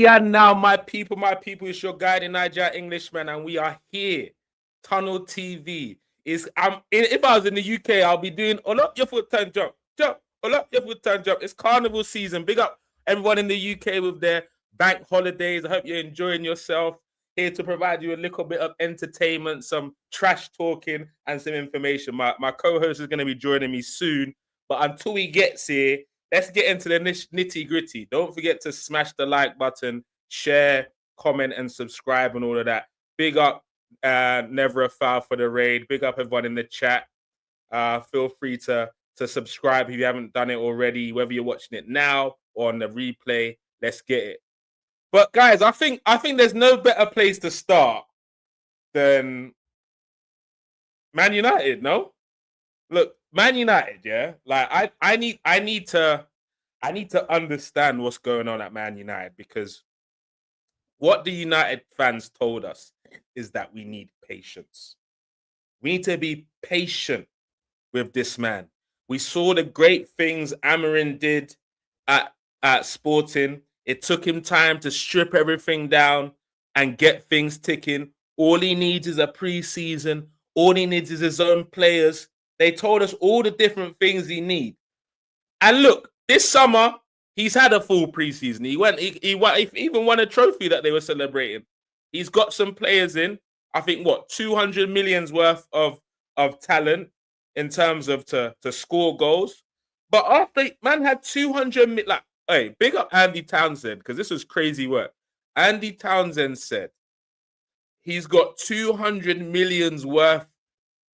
Ready and now, my people, it's your guiding Niger Englishman, and we are here. Tunnel TV if I was in the UK, I'll be doing all up your foot turn jump, all up your foot turn jump. It's carnival season. Big up everyone in the UK with their bank holidays. I hope you're enjoying yourself. Here to provide you a little bit of entertainment, some trash talking, and some information. My co-host is going to be joining me soon, but until he gets here, let's get into the nitty gritty. Don't forget to smash the like button, share, comment, and subscribe, and all of that. Big up, Never a Foul for the raid. Big up everyone in the chat. Feel free to subscribe if you haven't done it already, whether you're watching it now or on the replay. Let's get it. But guys, I think there's no better place to start than Man United. No, look, Man United. Yeah, like I need to understand what's going on at Man United, because what the United fans told us is that we need patience. We need to be patient with this man. We saw the great things Amorim did at Sporting. It took him time to strip everything down and get things ticking. All he needs is a preseason. All he needs is his own players. They told us all the different things he needs. And look, this summer, he's had a full preseason. He even won a trophy that they were celebrating. He's got some players in. I think, 200 million's worth of talent in terms of to score goals. But after man had 200 million, like, hey, big up Andy Townsend, because this was crazy work. Andy Townsend said he's got 200 million's worth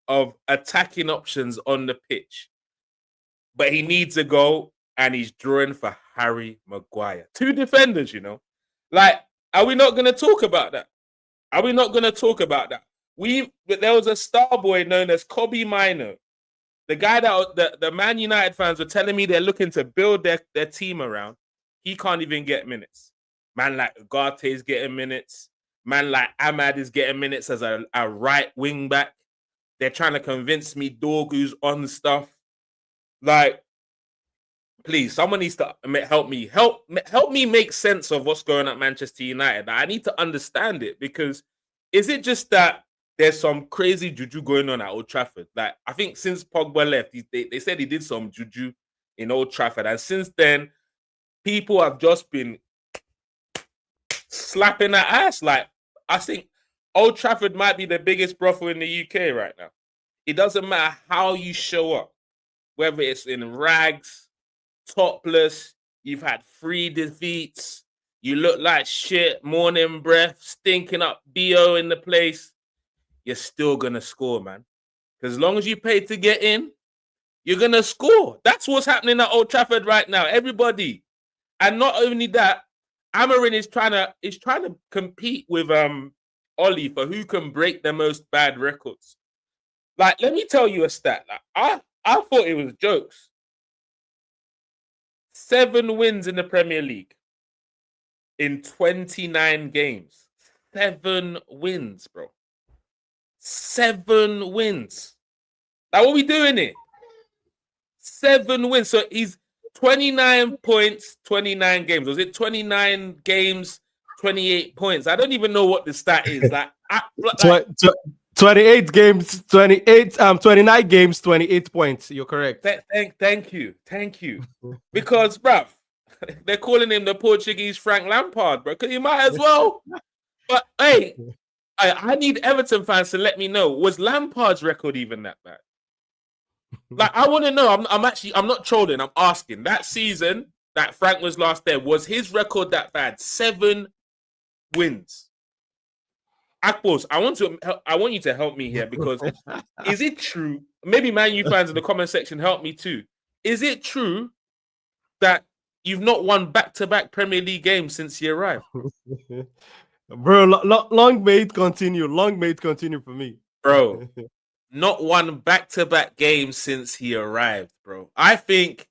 of attacking options on the pitch, but he needs a goal, and he's drawing for Harry Maguire. 2 defenders, Like, are we not going to talk about that? Are we not going to talk about that? There was a star boy known as Kobe Mino, the guy that the Man United fans were telling me they're looking to build their team around. He can't even get minutes. Man like Ugarte is getting minutes. Man like Ahmad is getting minutes as a right wing back. They're trying to convince me Dorgu's on stuff. Like, please, someone needs to help me. Help me make sense of what's going on at Manchester United. I need to understand it, because is it just that there's some crazy juju going on at Old Trafford? Like, I think since Pogba left, they said he did some juju in Old Trafford. And since then, people have just been slapping that ass. Like, I think Old Trafford might be the biggest brothel in the UK right now. It doesn't matter how you show up, whether it's in rags, topless, you've had 3 defeats, you look like shit, morning breath, stinking up BO in the place, you're still going to score, man. Because as long as you pay to get in, you're going to score. That's what's happening at Old Trafford right now. Everybody. And not only that, Amorim is trying to compete with Oli for who can break the most bad records. Like, let me tell you a stat. Like, I thought it was jokes. 7 wins in the Premier League in 29 games. 7 wins, bro. 7 wins. Like, what are we doing here? 7 wins. So he's 29 points, 29 games. Was it 29 games, 28 points? I don't even know what the stat is. Like 28 games, 29 games, 28 points. You're correct. Thank you. Because, bruv, they're calling him the Portuguese Frank Lampard, bro. Because you might as well. But hey, I need Everton fans to let me know, was Lampard's record even that bad? Like, I want to know. I'm not trolling. I'm asking. That season that Frank was last there, was his record that bad? 7 wins. Akbos, I want you to help me here, because is it true? Maybe Man U fans in the comment section help me too. Is it true that you've not won back-to-back Premier League games since you arrived? Bro, long may it continue. Long may it continue for me. Bro, not won back-to-back games since he arrived, bro. I think,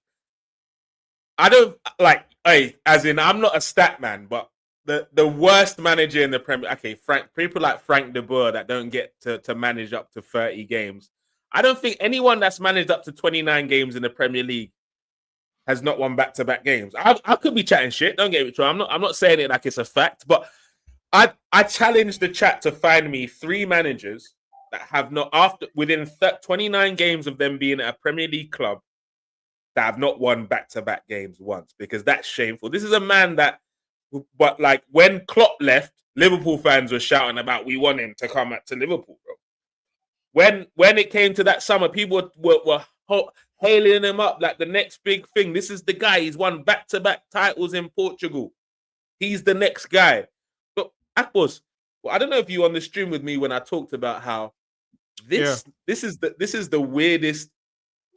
I don't, like, hey, as in, I'm not a stat man, but the worst manager in the Premier, okay, people like Frank de Boer that don't get to manage up to 30 games. I don't think anyone that's managed up to 29 games in the Premier League has not won back-to-back games. I could be chatting shit. Don't get me wrong. I'm not saying it like it's a fact, but I challenge the chat to find me 3 managers that have not within 29 games of them being at a Premier League club that have not won back-to-back games once, because that's shameful. This is a man that, but like when Klopp left, Liverpool fans were shouting about we want him to come to Liverpool, bro. When it came to that summer, people were hailing him up like the next big thing. This is the guy. He's won back-to-back titles in Portugal. He's the next guy. But Akbos, well, I don't know if you were on the stream with me when I talked about how this is the weirdest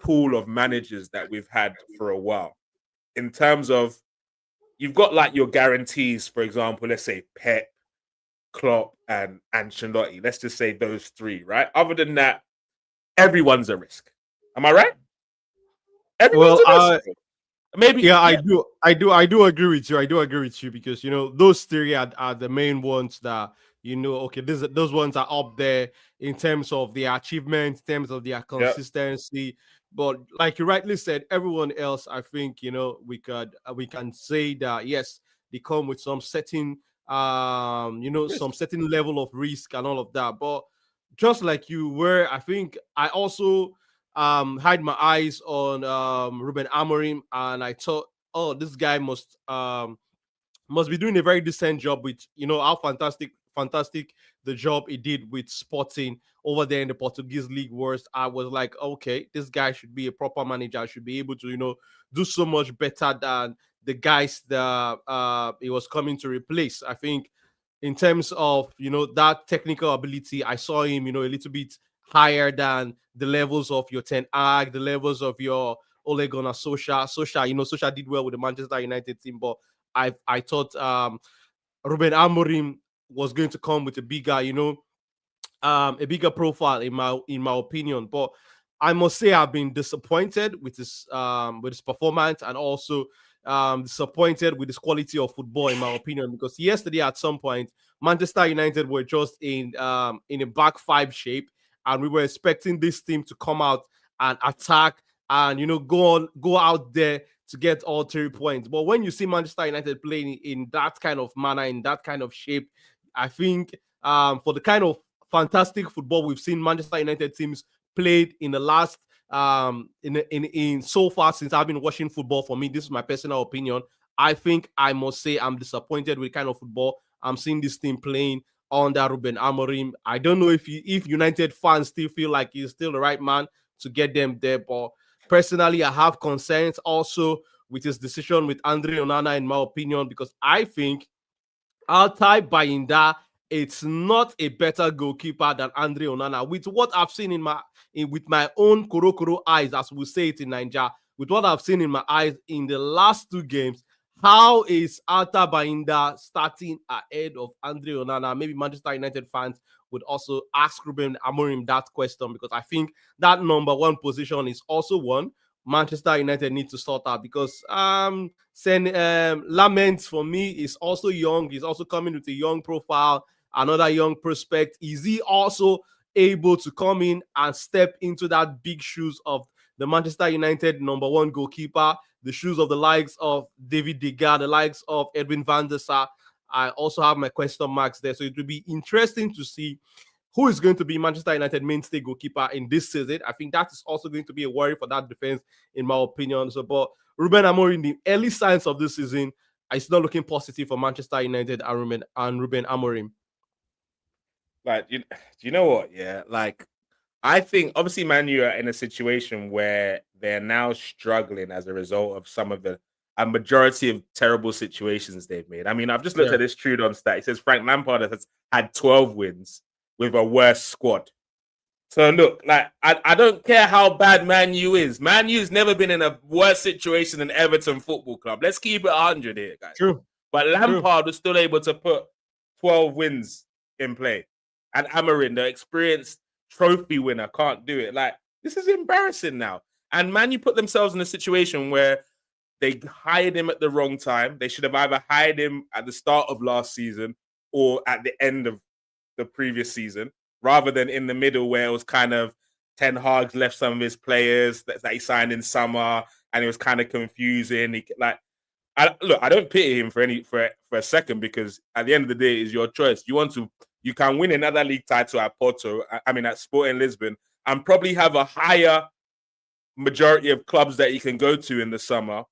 pool of managers that we've had for a while. In terms of, you've got like your guarantees, for example, let's say Pep, Klopp, and Ancelotti. Let's just say those 3, right? Other than that, everyone's a risk. Am I right? Everyone's a risk. Maybe. Yeah, I do agree with you. I do agree with you because those 3 are the main ones that okay, those ones are up there in terms of their achievement, in terms of their consistency. Yep. But like you rightly said, everyone else, I think we can say that yes, they come with some certain some certain level of risk and all of that. But just like you were, I think I also had my eyes on Ruben Amorim, and I thought, oh, this guy must be doing a very decent job with how fantastic the job he did with Sporting over there in the Portuguese league was. I was like, okay, this guy should be a proper manager, should be able to do so much better than the guys that he was coming to replace. I think in terms of that technical ability, I saw him a little bit higher than the levels of your Ten Hag, the levels of your Ole Gunnar Solskjaer. Solskjaer did well with the Manchester United team, but I thought Ruben Amorim was going to come with a bigger profile in my opinion. But I must say I've been disappointed with his performance, and also disappointed with his quality of football in my opinion, because yesterday at some point Manchester United were just in a back 5 shape, and we were expecting this team to come out and attack and go out there to get all 3 points. But when you see Manchester United playing in that kind of manner, in that kind of shape, I think for the kind of fantastic football we've seen Manchester United teams played in the last in so far since I've been watching football, for me, this is my personal opinion, I think I must say I'm disappointed with the kind of football I'm seeing this team playing under Ruben Amorim. I don't know if United fans still feel like he's still the right man to get them there, but personally I have concerns also with his decision with Andre Onana, in my opinion, because I think Altai Bayinda, it's not a better goalkeeper than Andre Onana. With what I've seen with my own Korokoro eyes, as we say it in Nigeria, with what I've seen in my eyes in the last 2 games, how is Altai Bayinda starting ahead of Andre Onana? Maybe Manchester United fans would also ask Ruben Amorim that question, because I think that number 1 position is also one Manchester United need to sort out, because Laments for me is also young. He's also coming with a young profile, another young prospect. Is he also able to come in and step into that big shoes of the Manchester United number 1 goalkeeper, the shoes of the likes of David De Gea, the likes of Edwin van der Sar? I also have my question marks there. So it will be interesting to see who is going to be Manchester United mainstay goalkeeper in this season. I think that is also going to be a worry for that defense, in my opinion. So, but Ruben Amorim, the early signs of this season, it's not looking positive for Manchester United and Ruben Amorim. Like, you know what? Yeah, like, I think obviously Man U are in a situation where they're now struggling as a result of a majority of terrible situations they've made. I mean, I've just looked at this Trudon stat. It says Frank Lampard has had 12 wins with a worse squad. So look, like, I don't care how bad Man U is. Man U's never been in a worse situation than Everton Football Club. Let's keep it 100 here, guys. True. But Lampard was still able to put 12 wins in play. And Amorim, the experienced trophy winner, can't do it. Like, this is embarrassing now. And Man U put themselves in a situation where they hired him at the wrong time. They should have either hired him at the start of last season or at the end of the previous season, rather than in the middle where it was kind of Ten Hag's left some of his players that he signed in summer. and it was kind of confusing. I don't pity him for a second, because at the end of the day, it's your choice. You can win another league title at Porto, at Sporting Lisbon, and probably have a higher majority of clubs that you can go to in the summer,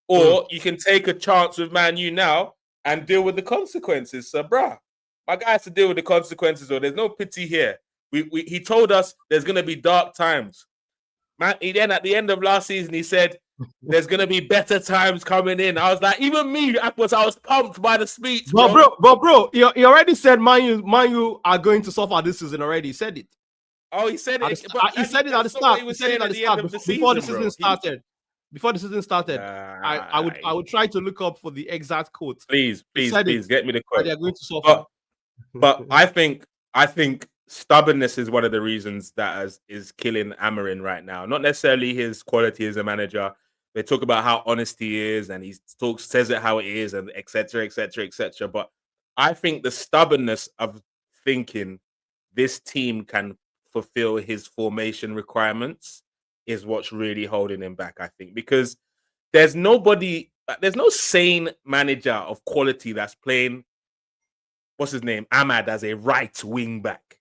or you can take a chance with Man U now and deal with the consequences. So, bruh, my guy has to deal with the consequences, or there's no pity here. He told us there's going to be dark times. Man, then at the end of last season, he said there's going to be better times coming in. I was like, even me, I was pumped by the speech. Bro, he already said Man U are going to suffer this season already. He said it. Oh, he said it. He said it at the start. He said it at the start before the season started. Before the season started, I would try to look up for the exact quote. Please, get me the quote. They are going to suffer. But I think stubbornness is one of the reasons that is killing Amorim right now. Not necessarily his quality as a manager. They talk about how honest he is, and he says it how it is, and etc. etc. etc. But I think the stubbornness of thinking this team can fulfill his formation requirements is what's really holding him back, I think, because there's no sane manager of quality that's playing, what's his name, Ahmad, as a right wing back.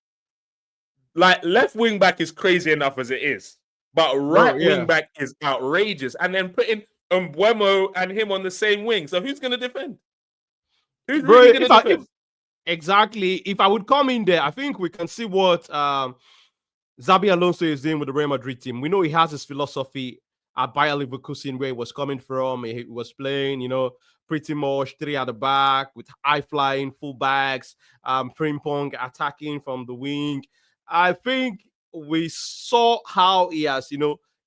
Like, left wing back is crazy enough as it is, but right wing back is outrageous. And then putting Mbeumo and him on the same wing. So who's going to defend? Who's really going to defend? Exactly. If I would come in there, I think we can see what Xabi Alonso is doing with the Real Madrid team. We know he has his philosophy at Bayer Leverkusen, where he was coming from. He was playing, pretty much 3 at the back with high-flying fullbacks, Frimpong attacking from the wing. I think we saw how he has,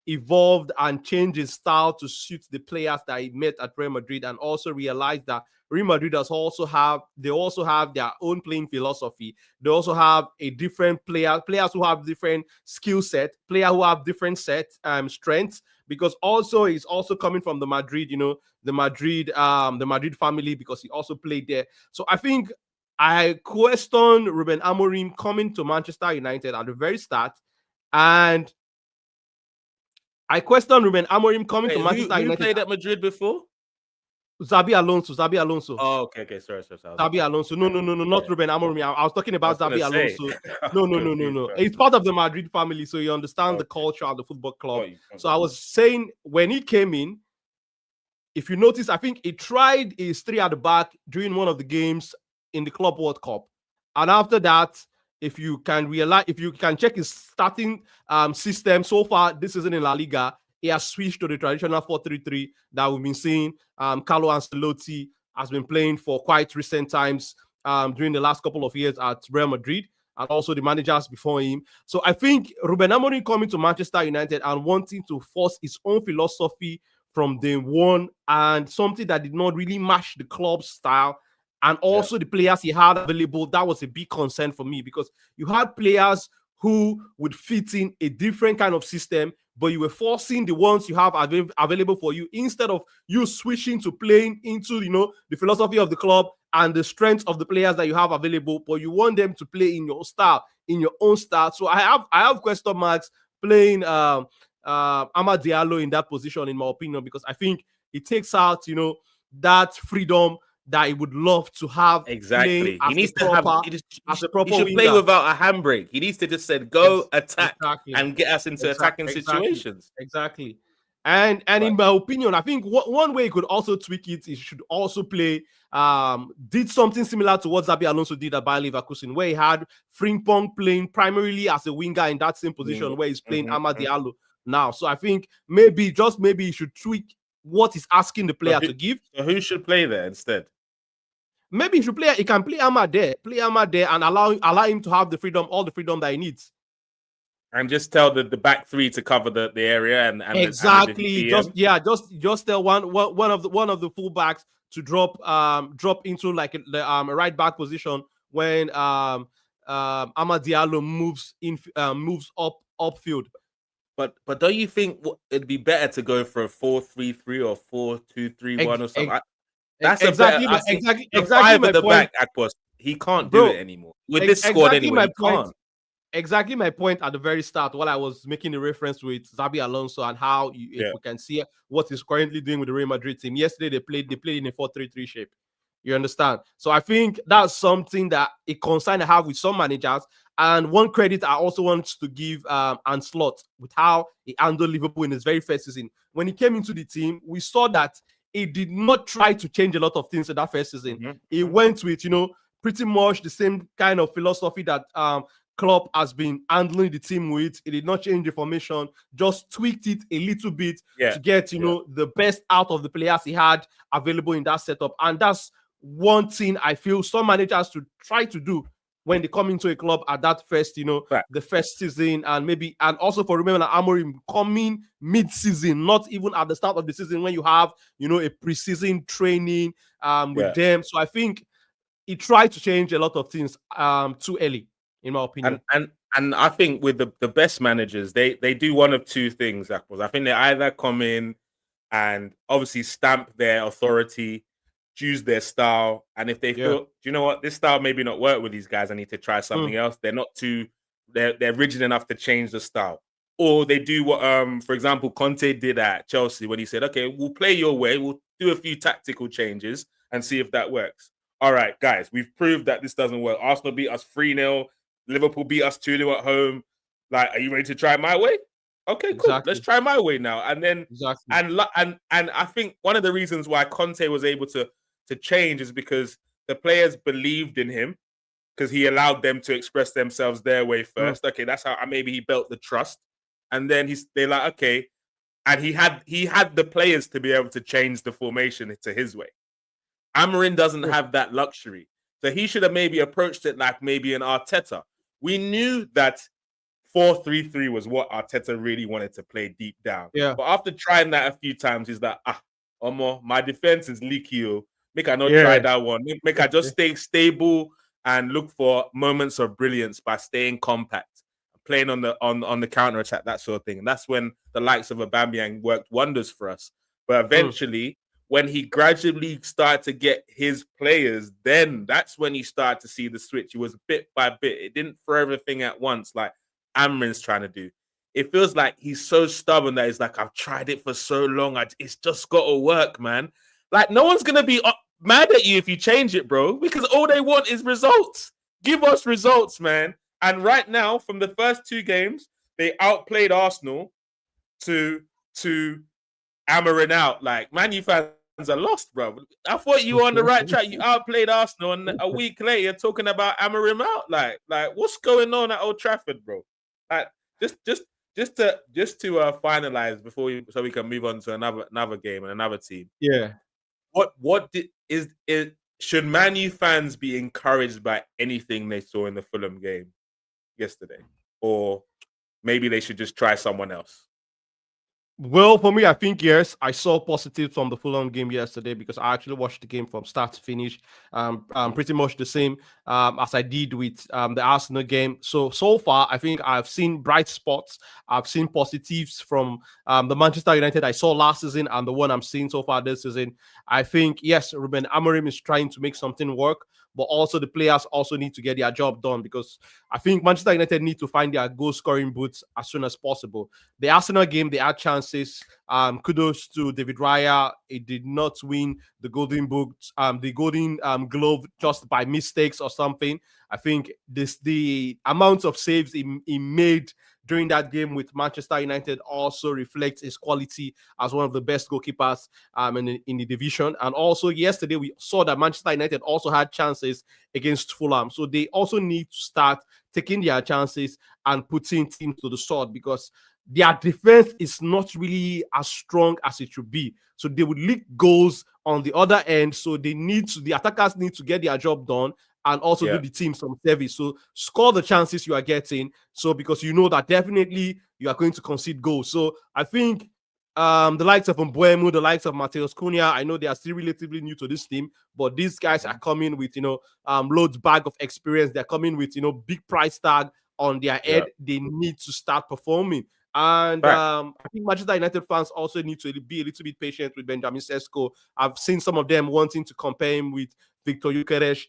evolved and changed his style to suit the players that he met at Real Madrid, and also realized that Real Madrid also have their own playing philosophy. They also have a different players who have different skill set, players who have different strengths, because also he's also coming from the Madrid, the Madrid family, because he also played there. So I think I questioned Ruben Amorim coming to Manchester United at the very start, and I questioned Ruben Amorim coming to Manchester United. Who played at Madrid before? Xabi Alonso. Oh, okay. Sorry. Xabi Alonso. No, not Ruben Amorim. I was talking about Xabi Alonso. No. He's part of the Madrid family, so you understand the culture of the football club. So I was saying, when he came in, if you notice, I think he tried his 3 at the back during one of the games in the Club World Cup. And after that, if you can check his starting system so far this season in La Liga, he has switched to the traditional 4-3-3 that we've been seeing. Carlo Ancelotti has been playing for quite recent times during the last couple of years at Real Madrid, and also the managers before him. So I think Ruben Amorim coming to Manchester United and wanting to force his own philosophy from day one, and something that did not really match the club's style, and also the players he had available, that was a big concern for me, because you had players who would fit in a different kind of system, but you were forcing the ones you have available for you, instead of you switching to playing into, the philosophy of the club and the strength of the players that you have available, but you want them to play in your style, in your own style. So I have question marks playing Amad Diallo in that position, in my opinion, because I think it takes out, that freedom that he would love to have. Exactly. He needs to have as a proper. He should play without a handbrake. He needs to just say, go attack and get us into attacking situations. Exactly. And in my opinion, I think one way he could also tweak it, he should also play, did something similar to what Xabi Alonso did at Bayer Leverkusen, where he had Frimpong playing primarily as a winger in that same position where he's playing Amad Diallo now. So I think maybe he should tweak what he's asking the player to give. So who should play there instead? Maybe he should play. He can play Amad there, and allow him to have all the freedom that he needs. And just tell the back three to cover the area and exactly. Just tell one of the fullbacks to drop into like the right back position when Amad Diallo moves upfield. But don't you think it'd be better to go for a 4-3-3 or 4-2-3-1 or something? That's exactly five at the back, Akpos. He can't do it anymore with this squad anyway. He can't. exactly my point at the very start, while I was making the reference with Xabi Alonso and how if Yeah. we can see what he's currently doing with the Real Madrid team. Yesterday they played in a 4-3-3 shape. You understand? So I think that's something that a concern I have with some managers. And one credit I also want to give Ancelotti with how he handled Liverpool in his very first season. When he came into the team, we saw that he did not try to change a lot of things in that first season. He went with, pretty much the same kind of philosophy that Klopp has been handling the team with. He did not change the formation, just tweaked it a little bit Yeah. to get, the best out of the players he had available in that setup. And that's one thing I feel some managers to try to do when they come into a club at that first, Right. the first season, and also for remember Amorim coming mid-season, not even at the start of the season when you have, a preseason training with them. So I think he tried to change a lot of things too early, in my opinion. And I think with the best managers, they do one of two things. I think they either come in and obviously stamp their authority, choose their style, and if they feel, do you know what, this style maybe not work with these guys, I need to try something else. They're not too, they're rigid enough to change the style, or they do what, for example, Conte did at Chelsea when he said, "Okay, we'll play your way, we'll do a few tactical changes and see if that works." All right, guys, we've proved that this doesn't work. Arsenal beat us 3-0. Liverpool beat us 2-0 at home. Like, are you ready to try my way? Okay, cool. Exactly. Let's try my way now. And then Exactly. and I think one of the reasons why Conte was able to change is because the players believed in him, because he allowed them to express themselves their way first. Okay, that's how maybe he built the trust. And then they're like, okay, and he had the players to be able to change the formation to his way. Amorim doesn't have that luxury. So he should have maybe approached it like maybe an Arteta. We knew that 4-3-3 was what Arteta really wanted to play deep down. Yeah. But after trying that a few times, he's like, Omo, my defense is leaky. Make I not try that one. Make I just stay stable and look for moments of brilliance by staying compact, playing on the counter attack, that sort of thing. And that's when the likes of Aubameyang worked wonders for us. But eventually, when he gradually started to get his players, then that's when he started to see the switch. It was bit by bit. It didn't throw everything at once like Amorim's trying to do. It feels like he's so stubborn that he's like, I've tried it for so long. It's just got to work, man. Like, no one's going to be mad at you if you change it, bro, because all they want is results. Give us results, man. And right now, from the first two games, they outplayed Arsenal to Amorim out. Like, Man U fans are lost, bro. I thought you were on the right track. You outplayed Arsenal, and a week later, you're talking about Amorim out. Like, what's going on at Old Trafford, bro? Like, just to finalize so we can move on to another game and another team. Yeah. Should Man U fans be encouraged by anything they saw in the Fulham game yesterday, or maybe they should just try someone else? Well, for me, I think yes. I saw positives from the Fulham game yesterday because I actually watched the game from start to finish. Pretty much the same as I did with the Arsenal game. So far, I think I've seen bright spots. I've seen positives from the Manchester United I saw last season and the one I'm seeing so far this season. I think yes, Ruben Amorim is trying to make something work, but also the players also need to get their job done because I think Manchester United need to find their goal-scoring boots as soon as possible. The Arsenal game, they had chances. Kudos to David Raya. He did not win the Golden Boot, the Golden Glove just by mistakes or something. I think the amount of saves he made during that game with Manchester United also reflects his quality as one of the best goalkeepers in the division. And also yesterday we saw that Manchester United also had chances against Fulham. So they also need to start taking their chances and putting teams to the sword because their defense is not really as strong as it should be. So they would leak goals on the other end. So the attackers need to get their job done and also do the team some service. So score the chances you are getting. So because you know that definitely you are going to concede goals. So I think the likes of Mbuemu, the likes of Mateus Cunha, I know they are still relatively new to this team, but these guys are coming with, loads bag of experience. They're coming with, big price tag on their head. They need to start performing. And I think Manchester United fans also need to be a little bit patient with Benjamin Sesko. I've seen some of them wanting to compare him with Victor Gyökeres.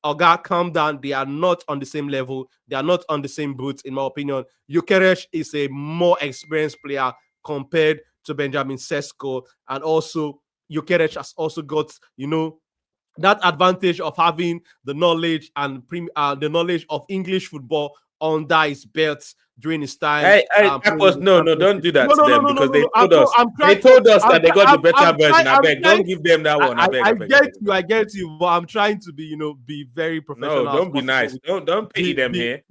Oga, calm down. They are not on the same level. They are not on the same boat, in my opinion. Gyökeres is a more experienced player compared to Benjamin Sesko, and also Gyökeres has also got, that advantage of having the knowledge and the knowledge of English football under his belt during his time. That was no, don't do that to them because they told us. They told us that they got the better version. I beg, don't give them that one. I get you, but I'm trying to be, be very professional. No, don't be nice. Don't pity them here.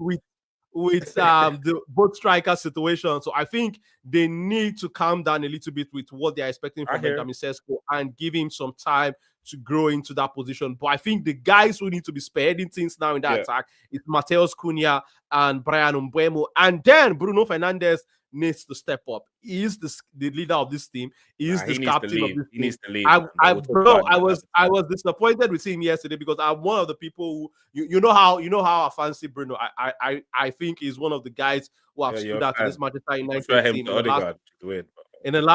With the both striker situation. So I think they need to calm down a little bit with what they're expecting from Benjamin Sesko and give him some time to grow into that position. But I think the guys who need to be spearheading things now in that attack is Mateus Cunha and Brian Mbeumo. And then Bruno Fernandes needs to step up. He is the leader of this team. He is the captain of this team. He needs to lead. I was disappointed with him yesterday because I'm one of the people who you know how I fancy Bruno. I think he's one of the guys who have stood out to this Manchester United team in the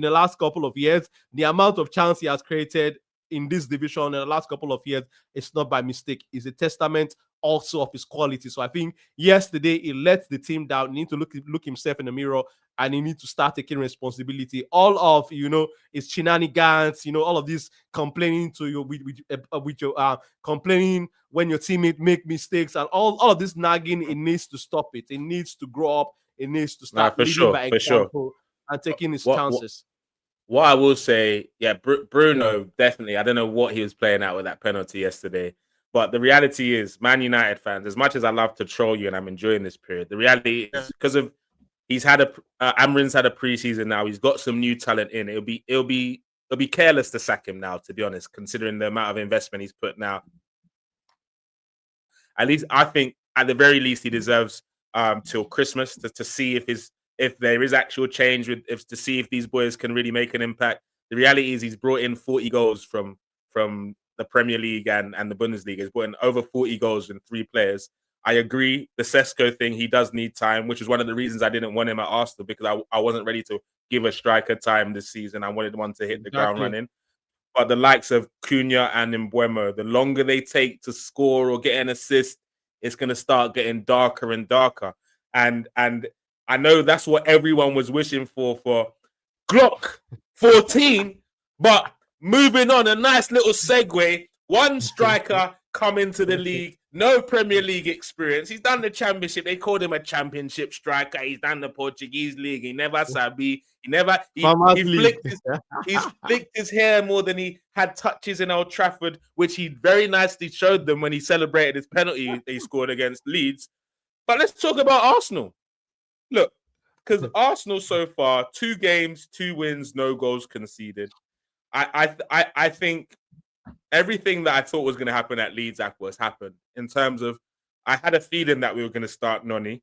last couple of years. The amount of chance he has created in this division in the last couple of years, it's not by mistake. It's a testament also of his quality. So I think yesterday he let the team down. He needs to look himself in the mirror and he needs to start taking responsibility. All of his shenanigans, all of this complaining to you with your complaining when your teammate make mistakes and all of this nagging, it needs to stop it. It needs to grow up. It needs to start leading by example and taking his chances. What I will say, Bruno, definitely. I don't know what he was playing out with that penalty yesterday. But the reality is, Man United fans, as much as I love to troll you and I'm enjoying this period, the reality is because of Amrin's had a preseason now. He's got some new talent in. It'll be careless to sack him now, to be honest, considering the amount of investment he's put now. At least I think, at the very least, he deserves till Christmas to see if there is actual change to see if these boys can really make an impact. The reality is he's brought in 40 goals from the Premier League and the Bundesliga. He's brought in over 40 goals in 3 players. I agree. The Sesko thing, he does need time, which is one of the reasons I didn't want him at Arsenal, because I wasn't ready to give a striker time this season. I wanted one to hit the ground running. But the likes of Cunha and Mbeumo, the longer they take to score or get an assist, it's going to start getting darker and darker. And I know that's what everyone was wishing for Glock 14, but moving on, a nice little segue. One striker come into the league, no Premier League experience. He's done the Championship. They called him a Championship striker. He's done the Portuguese league. He never sabi. He flicked his hair more than he had touches in Old Trafford, which he very nicely showed them when he celebrated his penalty he scored against Leeds. But let's talk about Arsenal. Look, because Arsenal so far, 2 games, 2 wins, no goals conceded. I think everything that I thought was going to happen at Leeds has happened. In terms of, I had a feeling that we were going to start Noni,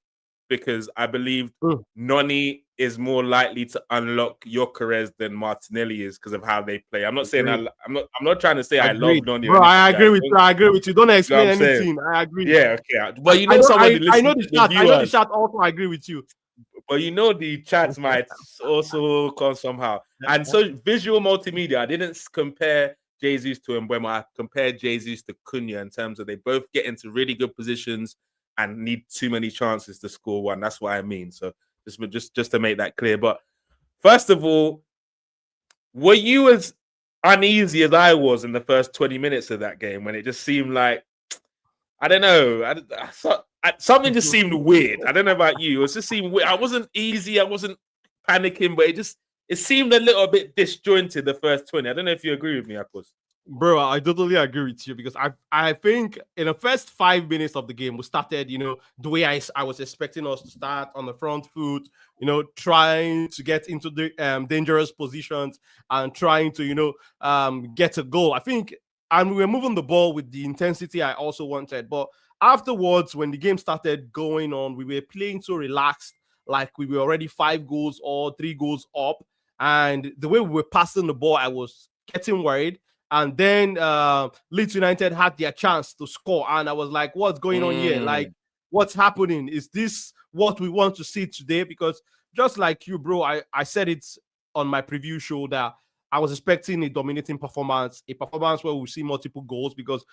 because I believed Noni is more likely to unlock Gyökeres than Martinelli is because of how they play. I'm not saying I'm not trying to say I love Noni. Bro, I agree with you. Don't explain anything. I agree. Yeah, okay. But I know the chat also agree with you. But the chats might also come somehow. And so visual multimedia, I didn't compare Jesus to Mbeumo. I compared Jesus to Cunha in terms of they both get into really good positions and need too many chances to score one. That's what I mean. So just to make that clear. But first of all, were you as uneasy as I was in the first 20 minutes of that game when it just seemed like, I don't know, something just seemed weird. I don't know about you. It just seemed weird. I wasn't easy. I wasn't panicking, but it seemed a little bit disjointed the first 20. I don't know if you agree with me, Akos. Bro, I totally agree with you, because I think in the first 5 minutes of the game, we started, the way I was expecting us to start, on the front foot, trying to get into the dangerous positions and trying to, get a goal. I think, and we were moving the ball with the intensity I also wanted. But afterwards, when the game started going on, we were playing so relaxed, like we were already 5 goals or 3 goals up. And the way we were passing the ball, I was getting worried. And then Leeds United had their chance to score. And I was like, what's going on here? Like, what's happening? Is this what we want to see today? Because just like you, bro, I said it on my preview show that I was expecting a dominating performance, a performance where we see multiple goals because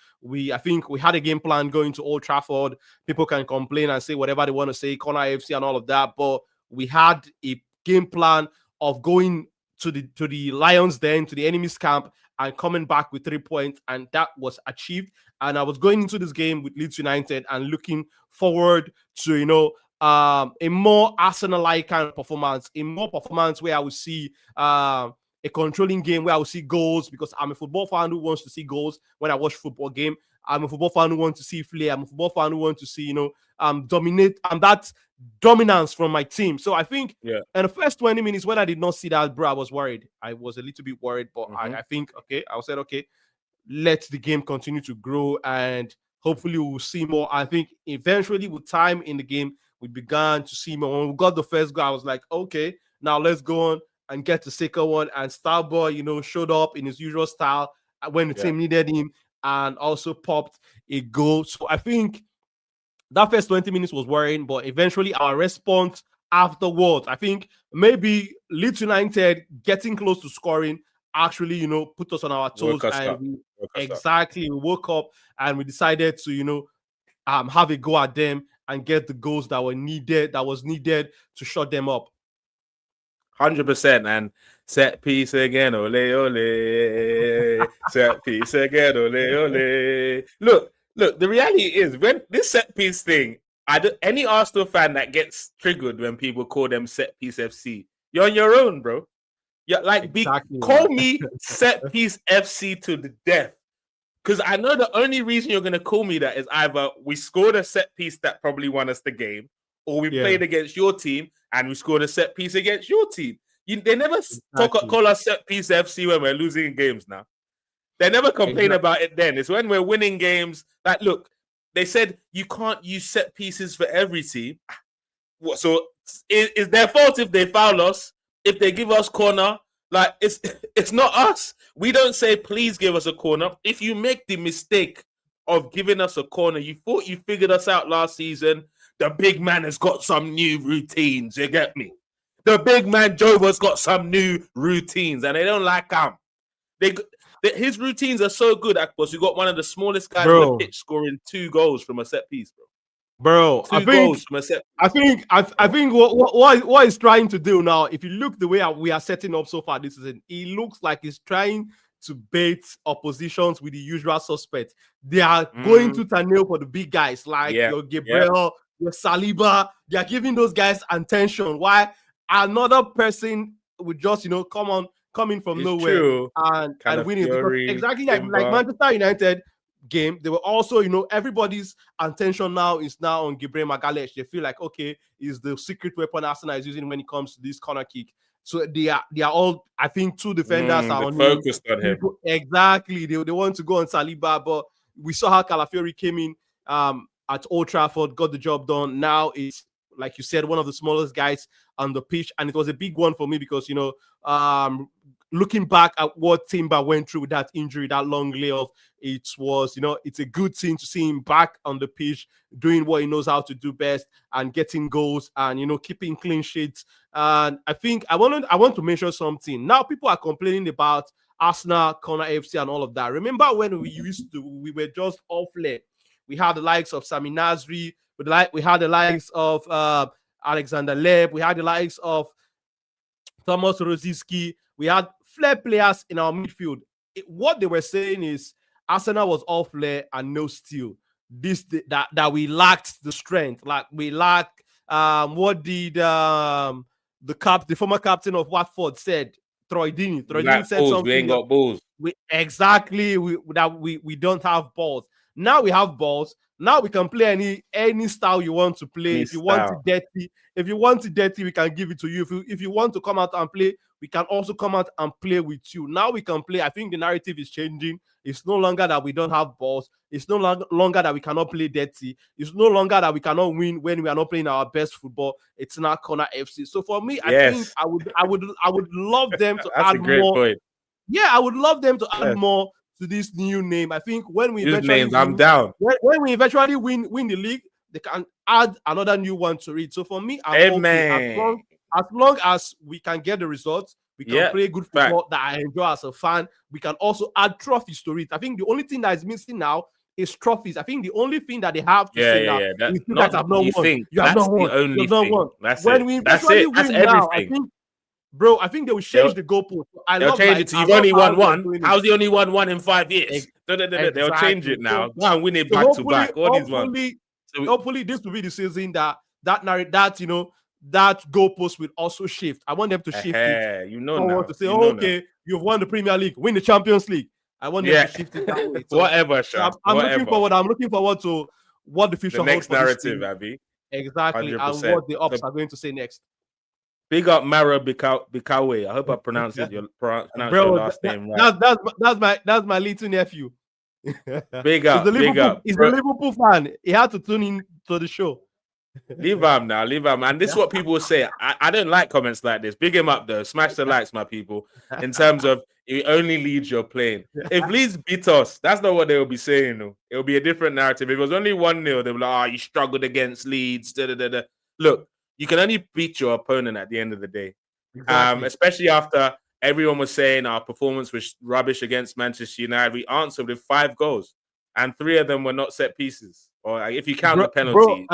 I think we had a game plan going to Old Trafford. People can complain and say whatever they want to say, Corner AFC and all of that, but we had a game plan of going to the Lions Den, to the enemy's camp, and coming back with 3 points, and that was achieved. And I was going into this game with Leeds United and looking forward to a more Arsenal-like kind of performance, a more performance where I would see a controlling game, where I would see goals, because I'm a football fan who wants to see goals when I watch football game. I'm a football fan who wants to see flair. I'm a football fan who wants to see, dominate, and that's dominance from my team. So I think in the first 20 minutes, when I did not see that, bro, I was worried. I was a little bit worried, but I think, I said, let the game continue to grow, and hopefully we'll see more. I think eventually with time in the game, we began to see more. When we got the first goal, I was like, okay, now let's go on and get the second one. And Starboy, showed up in his usual style when the team needed him, and also popped a goal. So I think that first 20 minutes was worrying, but eventually our response afterwards, I think maybe Leeds United getting close to scoring actually, put us on our toes. And we woke up and we decided to, have a go at them and get the goals that was needed to shut them up. 100%. And set piece again, ole ole. Set piece again, ole ole. Look, the reality is, when this set piece thing, any Arsenal fan that gets triggered when people call them set piece FC, you're on your own, bro. You're like, call me set piece FC to the death. Because I know the only reason you're going to call me that is either we scored a set piece that probably won us the game, or we played against your team and we scored a set piece against your team. They never call us set piece FC when we're losing games now. They never complain about it then. It's when we're winning games. Like, look, they said you can't use set pieces for every team. What? So it's their fault if they foul us, if they give us corner. Like, it's not us. We don't say, please give us a corner. If you make the mistake of giving us a corner, you thought you figured us out last season, the big man has got some new routines. You get me? The big man, Jova's got some new routines, and they don't like him. His routines are so good, Akbos. You got one of the smallest guys on the pitch scoring 2 goals from a set piece, bro. Bro, I think what he's trying to do now, if you look the way we are setting up so far this season, it looks like he's trying to bait oppositions with the usual suspects. They are going to nail for the big guys like your Gabriel, your Saliba. They are giving those guys attention. Why another person would just come in from nowhere and win it? Exactly like Manchester United game, they were also, everybody's attention now is on Gabriel Magalhaes. They feel like, okay, is the secret weapon Arsenal is using when it comes to this corner kick. So they are all, I think, 2 defenders are focused on him. Exactly. They want to go on Saliba, but we saw how Calafiori came in at Old Trafford, got the job done. Now it's, like you said, one of the smallest guys on the pitch, and it was a big one for me because, looking back at what Timber went through with that injury, that long layoff, it was, it's a good thing to see him back on the pitch, doing what he knows how to do best and getting goals and, keeping clean sheets. And I think I want to mention something. Now people are complaining about Arsenal, Corner AFC and all of that. Remember when we were just off-led. We had the likes of Sami Nasri, we had the likes of Alexander Leb, we had the likes of Thomas Rosicky, we had flair players in our midfield. What they were saying is Arsenal was off flair and no steal. That we lacked the strength. Like we lacked what did the former captain of Watford said, Troy Deeney. Troy Deeney said something. We ain't got balls. We don't have balls. Now we have balls. Now we can play any style you want to play. If you want it dirty, we can give it to you. If you want to come out and play, we can also come out and play with you. Now we can play. I think the narrative is changing. It's no longer that we don't have balls. It's no longer that we cannot play dirty. It's no longer that we cannot win when we are not playing our best football. It's not Corner FC. So for me, I think I would love them to add more. Point. Yeah, I would love them to add more to this new name. I think when we eventually when we eventually win the league, they can add another new one to it. So for me, I'm okay. As long as we can get the results, We can play good fact. football that I enjoy as a fan. We can also add trophies to it. I think the only thing that is missing now is trophies. I think the only thing that they have to say now is you guys have not won. You have not won. You have not won. When we eventually win now, I think, bro, I think they will change the goalpost. They'll change it to you've only won one. How's the only won one in 5 years? Exactly. They'll change it now. Go and win it back to back. All these ones. Hopefully, this will be the season that goalpost will also shift. I want them to shift it. To say, okay, you've won the Premier League, win the Champions League. I want them to shift it that way. So whatever, I'm looking forward to what the future holds. Next narrative, Abby. Exactly, 100%. And what the Ops are going to say next. Big up Mara Bikawe. I hope I pronounced your last name right. That's my little nephew. Big up. He's a Liverpool fan. He had to tune in to the show. Leave him. And this is what people will say. I don't like comments like this. Big him up though. Smash the likes, my people. In terms of it only Leeds you're playing. If Leeds beat us, that's not what they will be saying. No. It will be a different narrative. If it was only 1-0, they'll be like, you struggled against Leeds. Look, you can only beat your opponent at the end of the day. Exactly. Especially after everyone was saying our performance was rubbish against Manchester United. We answered with 5 goals, and 3 of them were not set pieces. Or if you count the penalty.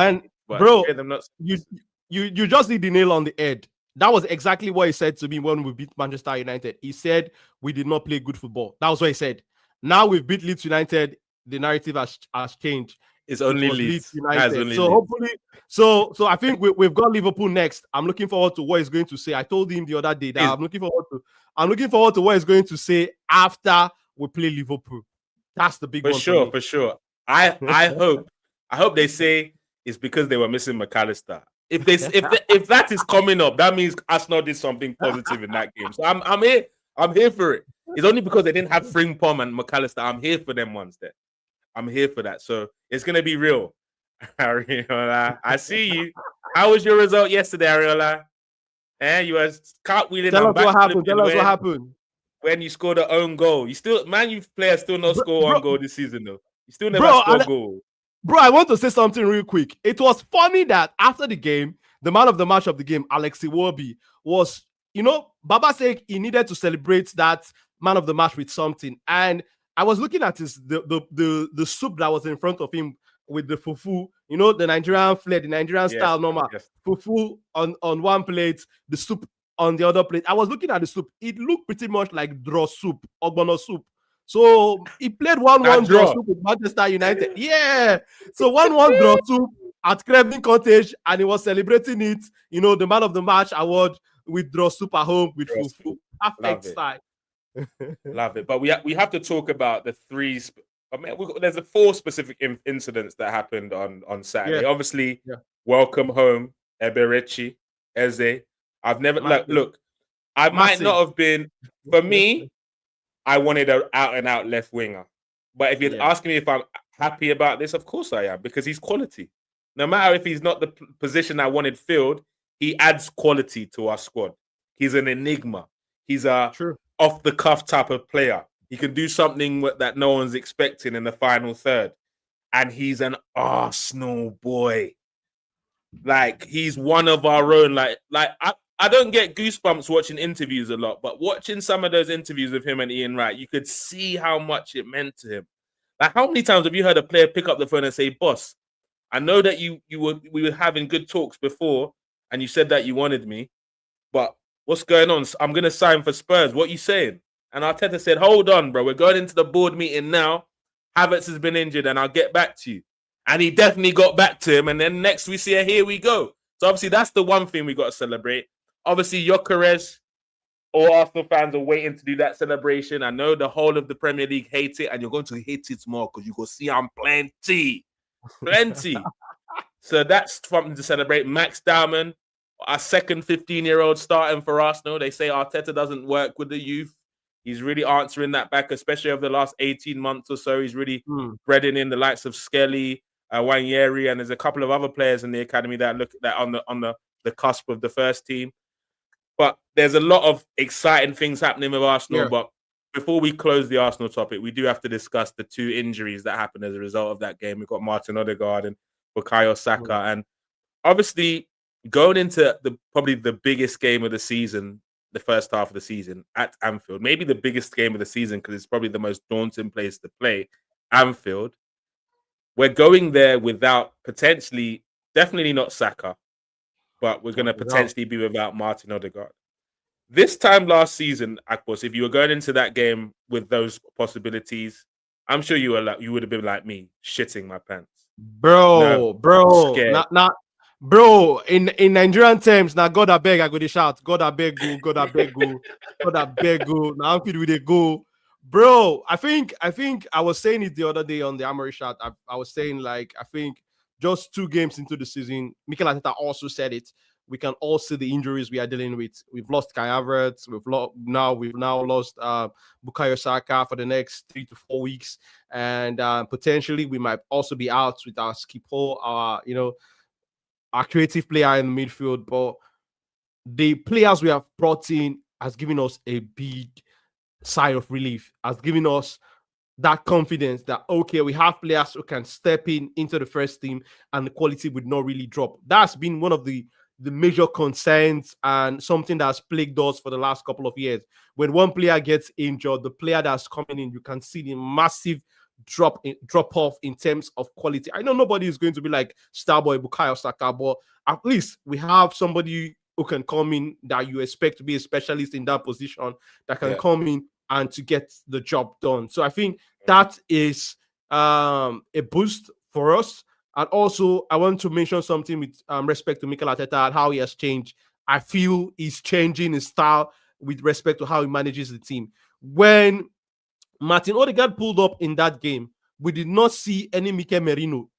You just hit the nail on the head. That was exactly what he said to me when we beat Manchester United. He said we did not play good football. That was what he said. Now we've beat Leeds United. The narrative has changed. It's only Leeds. Hopefully, so I think we've got Liverpool next. I'm looking forward to what he's going to say. I told him the other day that I'm looking forward to what he's going to say after we play Liverpool. That's the big one. For sure. I hope they say it's because they were missing McAllister. If that is coming up, that means Arsenal did something positive in that game. So I'm here. I'm here for it. It's only because they didn't have Frimpong and McAllister. I'm here for them ones there. I'm here for that. So it's gonna be real. Ariola, I see you. How was your result yesterday, Ariola? You were cartwheeling. Tell us what happened. When you scored an own goal. Man U players still not score one goal this season though. You still never score a goal. Bro, I want to say something real quick. It was funny that after the game, the man of the match of the game, Alex Iwobi, was, Baba said he needed to celebrate that man of the match with something. And I was looking at the soup that was in front of him with the fufu, the Nigerian flair, the Nigerian style normal. Yes. Fufu on one plate, the soup on the other plate. I was looking at the soup. It looked pretty much like draw soup, ogbono soup. So he played 1-1 draw soup with Manchester United. Yeah. So 1-1 draw soup at Craven Cottage, and he was celebrating it. The man of the match award with draw soup at home with fufu. Perfect style. Love it. But we have to talk about the 3. There's 4 specific incidents that happened on Saturday. Obviously, welcome home, Eberechi, Eze. I've never look. I might not have been for me. I wanted an out-and-out left winger. But if you're asking me if I'm happy about this, of course I am, because he's quality. No matter if he's not the position I wanted filled, he adds quality to our squad. He's an enigma. He's a off-the-cuff type of player. He can do something that no one's expecting in the final third. And he's an Arsenal boy. Like, he's one of our own. I don't get goosebumps watching interviews a lot, but watching some of those interviews with him and Ian Wright, you could see how much it meant to him. Like, how many times have you heard a player pick up the phone and say, "Boss, I know that we were having good talks before, and you said that you wanted me, but what's going on? I'm going to sign for Spurs. What are you saying?" And Arteta said, "Hold on, bro. We're going into the board meeting now. Havertz has been injured, and I'll get back to you." And he definitely got back to him. And then next we see here we go. So obviously that's the one thing we got to celebrate. Obviously, Gyökeres, all Arsenal fans are waiting to do that celebration. I know the whole of the Premier League hate it, and you're going to hate it more because you go see I'm plenty. So that's something to celebrate. Max Dowman, our second 15-year-old starting for Arsenal. They say Arteta doesn't work with the youth. He's really answering that back, especially over the last 18 months or so. He's really breading in the likes of Skelly, Wanyeri, and there's a couple of other players in the academy that look that on the cusp of the first team. But there's a lot of exciting things happening with Arsenal. Yeah. But before we close the Arsenal topic, we do have to discuss the 2 injuries that happened as a result of that game. We've got Martin Odegaard and Bukayo Saka. And obviously, going into probably the biggest game of the season, the first half of the season at Anfield. Maybe the biggest game of the season because it's probably the most daunting place to play, Anfield. We're going there without potentially, definitely not Saka, but we're going to potentially be without Martin Odegaard. This time last season, Akbos, if you were going into that game with those possibilities, I'm sure you would have been like me, shitting my pants. Bro, bro, in Nigerian terms, now God I beg, I go to shout, God I beg go, God I beg go, God I beg go. Now I'm feeling with a go. Bro, I think I was saying it the other day on the Amory shot. I was saying, like, I think just 2 games into the season, Mikel Arteta also said it. We can all see the injuries we are dealing with. We've lost Kai Havertz. We've now lost Bukayo Saka for the next 3 to 4 weeks, and potentially we might also be out with our skipper, our creative player in the midfield. But the players we have brought in has given us a big sigh of relief, has given us that confidence that, okay, we have players who can step into the first team and the quality would not really drop. That's been one of the major concerns and something that's plagued us for the last couple of years. When one player gets injured, the player that's coming in, you can see the massive drop off in terms of quality. I know nobody is going to be like Starboy Bukayo Saka, but at least we have somebody who can come in that you expect to be a specialist in that position that can come in and to get the job done. So I think that is a boost for us. And also, I want to mention something with respect to Mikel Arteta and how he has changed. I feel he's changing his style with respect to how he manages the team. When Martin Odegaard pulled up in that game, we did not see any Mikel Merino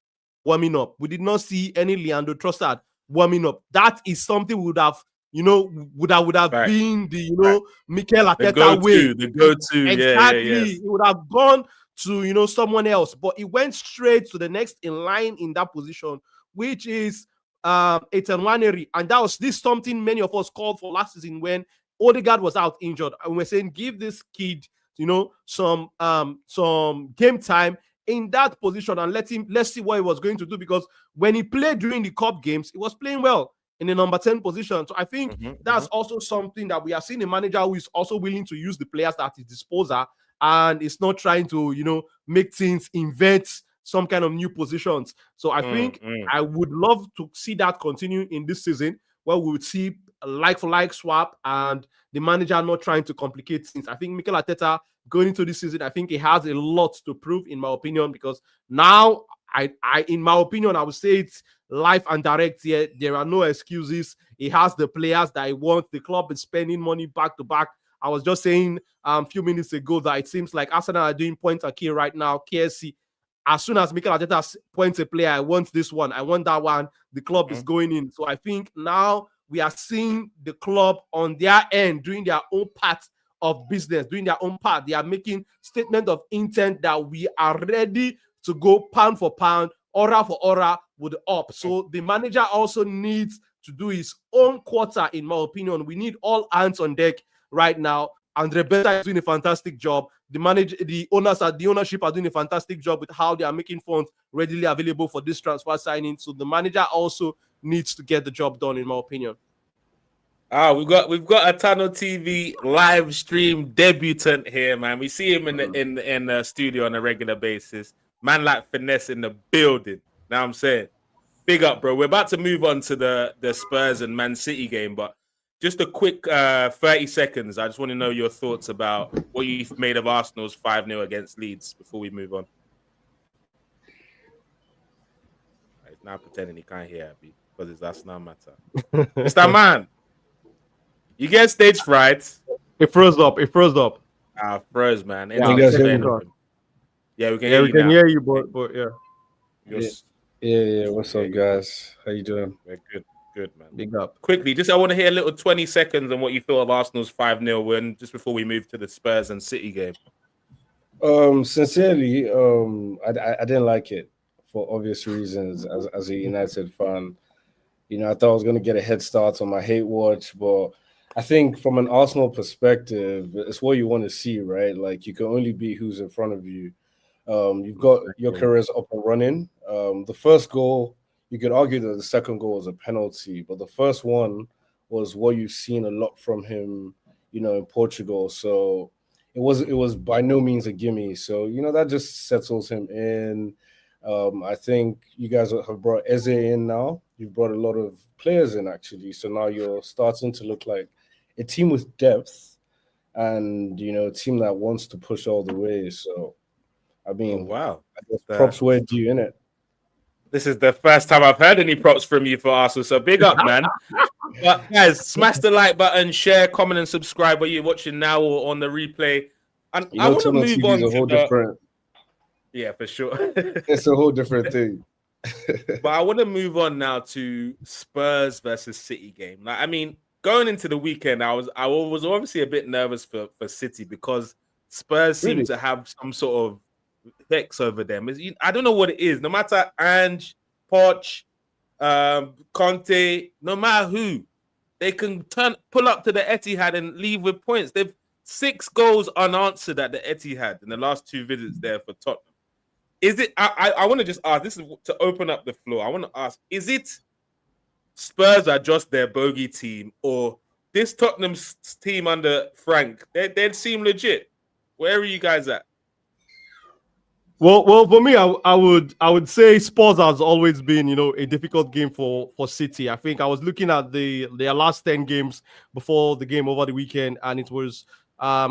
warming up. We did not see any Leandro Trossard warming up. That is something we would have, would have been the, Mikel Arteta way. The go-to. Exactly. It would have gone to, someone else. But it went straight to the next in line in that position, which is Ethan Nwaneri. And that was something many of us called for last season when Odegaard was out injured. And we're saying, give this kid, some game time in that position and let's see what he was going to do, because when he played during the cup games, he was playing well in the number 10 position. So I think that's also something that we are seeing a manager who is also willing to use the players at his disposal and is not trying to, make things invent some kind of new positions. So I think I would love to see that continue in this season, where we would see a like-for-like swap and the manager not trying to complicate things. I think Mikel Arteta going into this season, I think he has a lot to prove, in my opinion, because now, in my opinion, I would say it's live and direct here. There are no excuses. He has the players that he wants. The club is spending money back to back. I was just saying a few minutes ago that it seems like Arsenal are doing point and kill right now. KSC, as soon as Mikel Arteta points a player, I want this one, I want that one, the club is going in. So I think now we are seeing the club on their end doing their own part of business, doing their own part. They are making statement of intent that we are ready to go pound for pound, aura for aura with the up. So the manager also needs to do his own quarter, in my opinion. We need all hands on deck right now. Andre Beta is doing a fantastic job. The ownership are doing a fantastic job with how they are making funds readily available for this transfer signing. So the manager also needs to get the job done, in my opinion. We've got a Tunnel TV live stream debutant here, man. We see him in the studio on a regular basis. Man like Finesse in the building. Now I'm saying, big up, bro. We're about to move on to the Spurs and Man City game, but just a quick 30 seconds. I just want to know your thoughts about what you've made of Arsenal's 5-0 against Leeds before we move on. He's now pretending he can't hear me because it's Arsenal matter. Mr. Man, you get stage fright. It froze up. Froze, man. Yeah, you guys hear me? Yeah, we can hear you now. Hear you, but yeah. Yeah. What's up, guys? How you doing? We're good, man. Big up. Quickly, I want to hear a little 20 seconds on what you thought of Arsenal's 5-0 win just before we move to the Spurs and City game. Sincerely, I didn't like it for obvious reasons. As a United fan, I thought I was going to get a head start on my hate watch, but I think from an Arsenal perspective, it's what you want to see, right? Like, you can only beat who's in front of you. You've got your careers up and running. The first goal, you could argue that the second goal was a penalty, but the first one was what you've seen a lot from him in Portugal. So it was by no means a gimme. So that just settles him in. I think you guys have brought Eze in now. You've brought a lot of players in actually. So now you're starting to look like a team with depth, and a team that wants to push all the way. So I mean, wow. I guess props were due, innit? This is the first time I've heard any props from you for Arsenal, so big up, man. But guys, smash the like button, share, comment, and subscribe whether you're watching now or on the replay. And I want to move on to different. Yeah, for sure. It's a whole different thing. But I want to move on now to Spurs versus City game. Like, I mean, going into the weekend, I was obviously a bit nervous for City because Spurs seem to have some sort of effects over them. I don't know what it is. No matter Ange, Poch, Conte, no matter who, they can pull up to the Etihad and leave with points. They've 6 goals unanswered at the Etihad in the last 2 visits there for Tottenham. Is it? I want to just ask. This is to open up the floor. I want to ask: is it Spurs are just their bogey team, or this Tottenham team under Frank? They seem legit. Where are you guys at? Well, for me, I would say Spurs has always been, a difficult game for City. I think I was looking at their last 10 games before the game over the weekend, and it was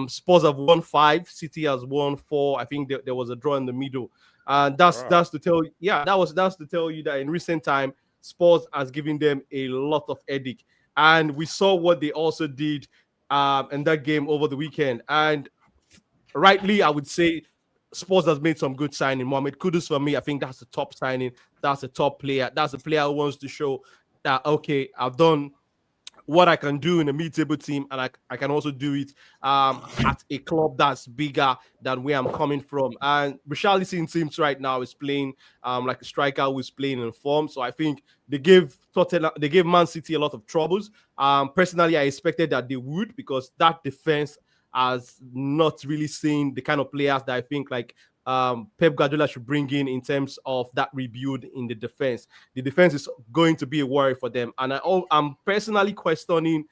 Spurs have won 5, City has won 4. I think there was a draw in the middle, and that's to tell that's to tell you that in recent time Spurs has given them a lot of headache, and we saw what they also did in that game over the weekend, and rightly I would say Spurs has made some good signing. Mohamed Kudus, for me, I think that's the top signing. That's a top player. That's a player who wants to show that, okay, I've done what I can do in a mid-table team, and I can also do it at a club that's bigger than where I'm coming from. And Richarlison seems right now is playing like a striker who's playing in form. So I think they gave Man City a lot of troubles. Personally, I expected that they would, because that defense has not really seen the kind of players that I think like Pep Guardiola should bring in terms of that rebuild in the defense. The defense is going to be a worry for them, and I'm personally questioning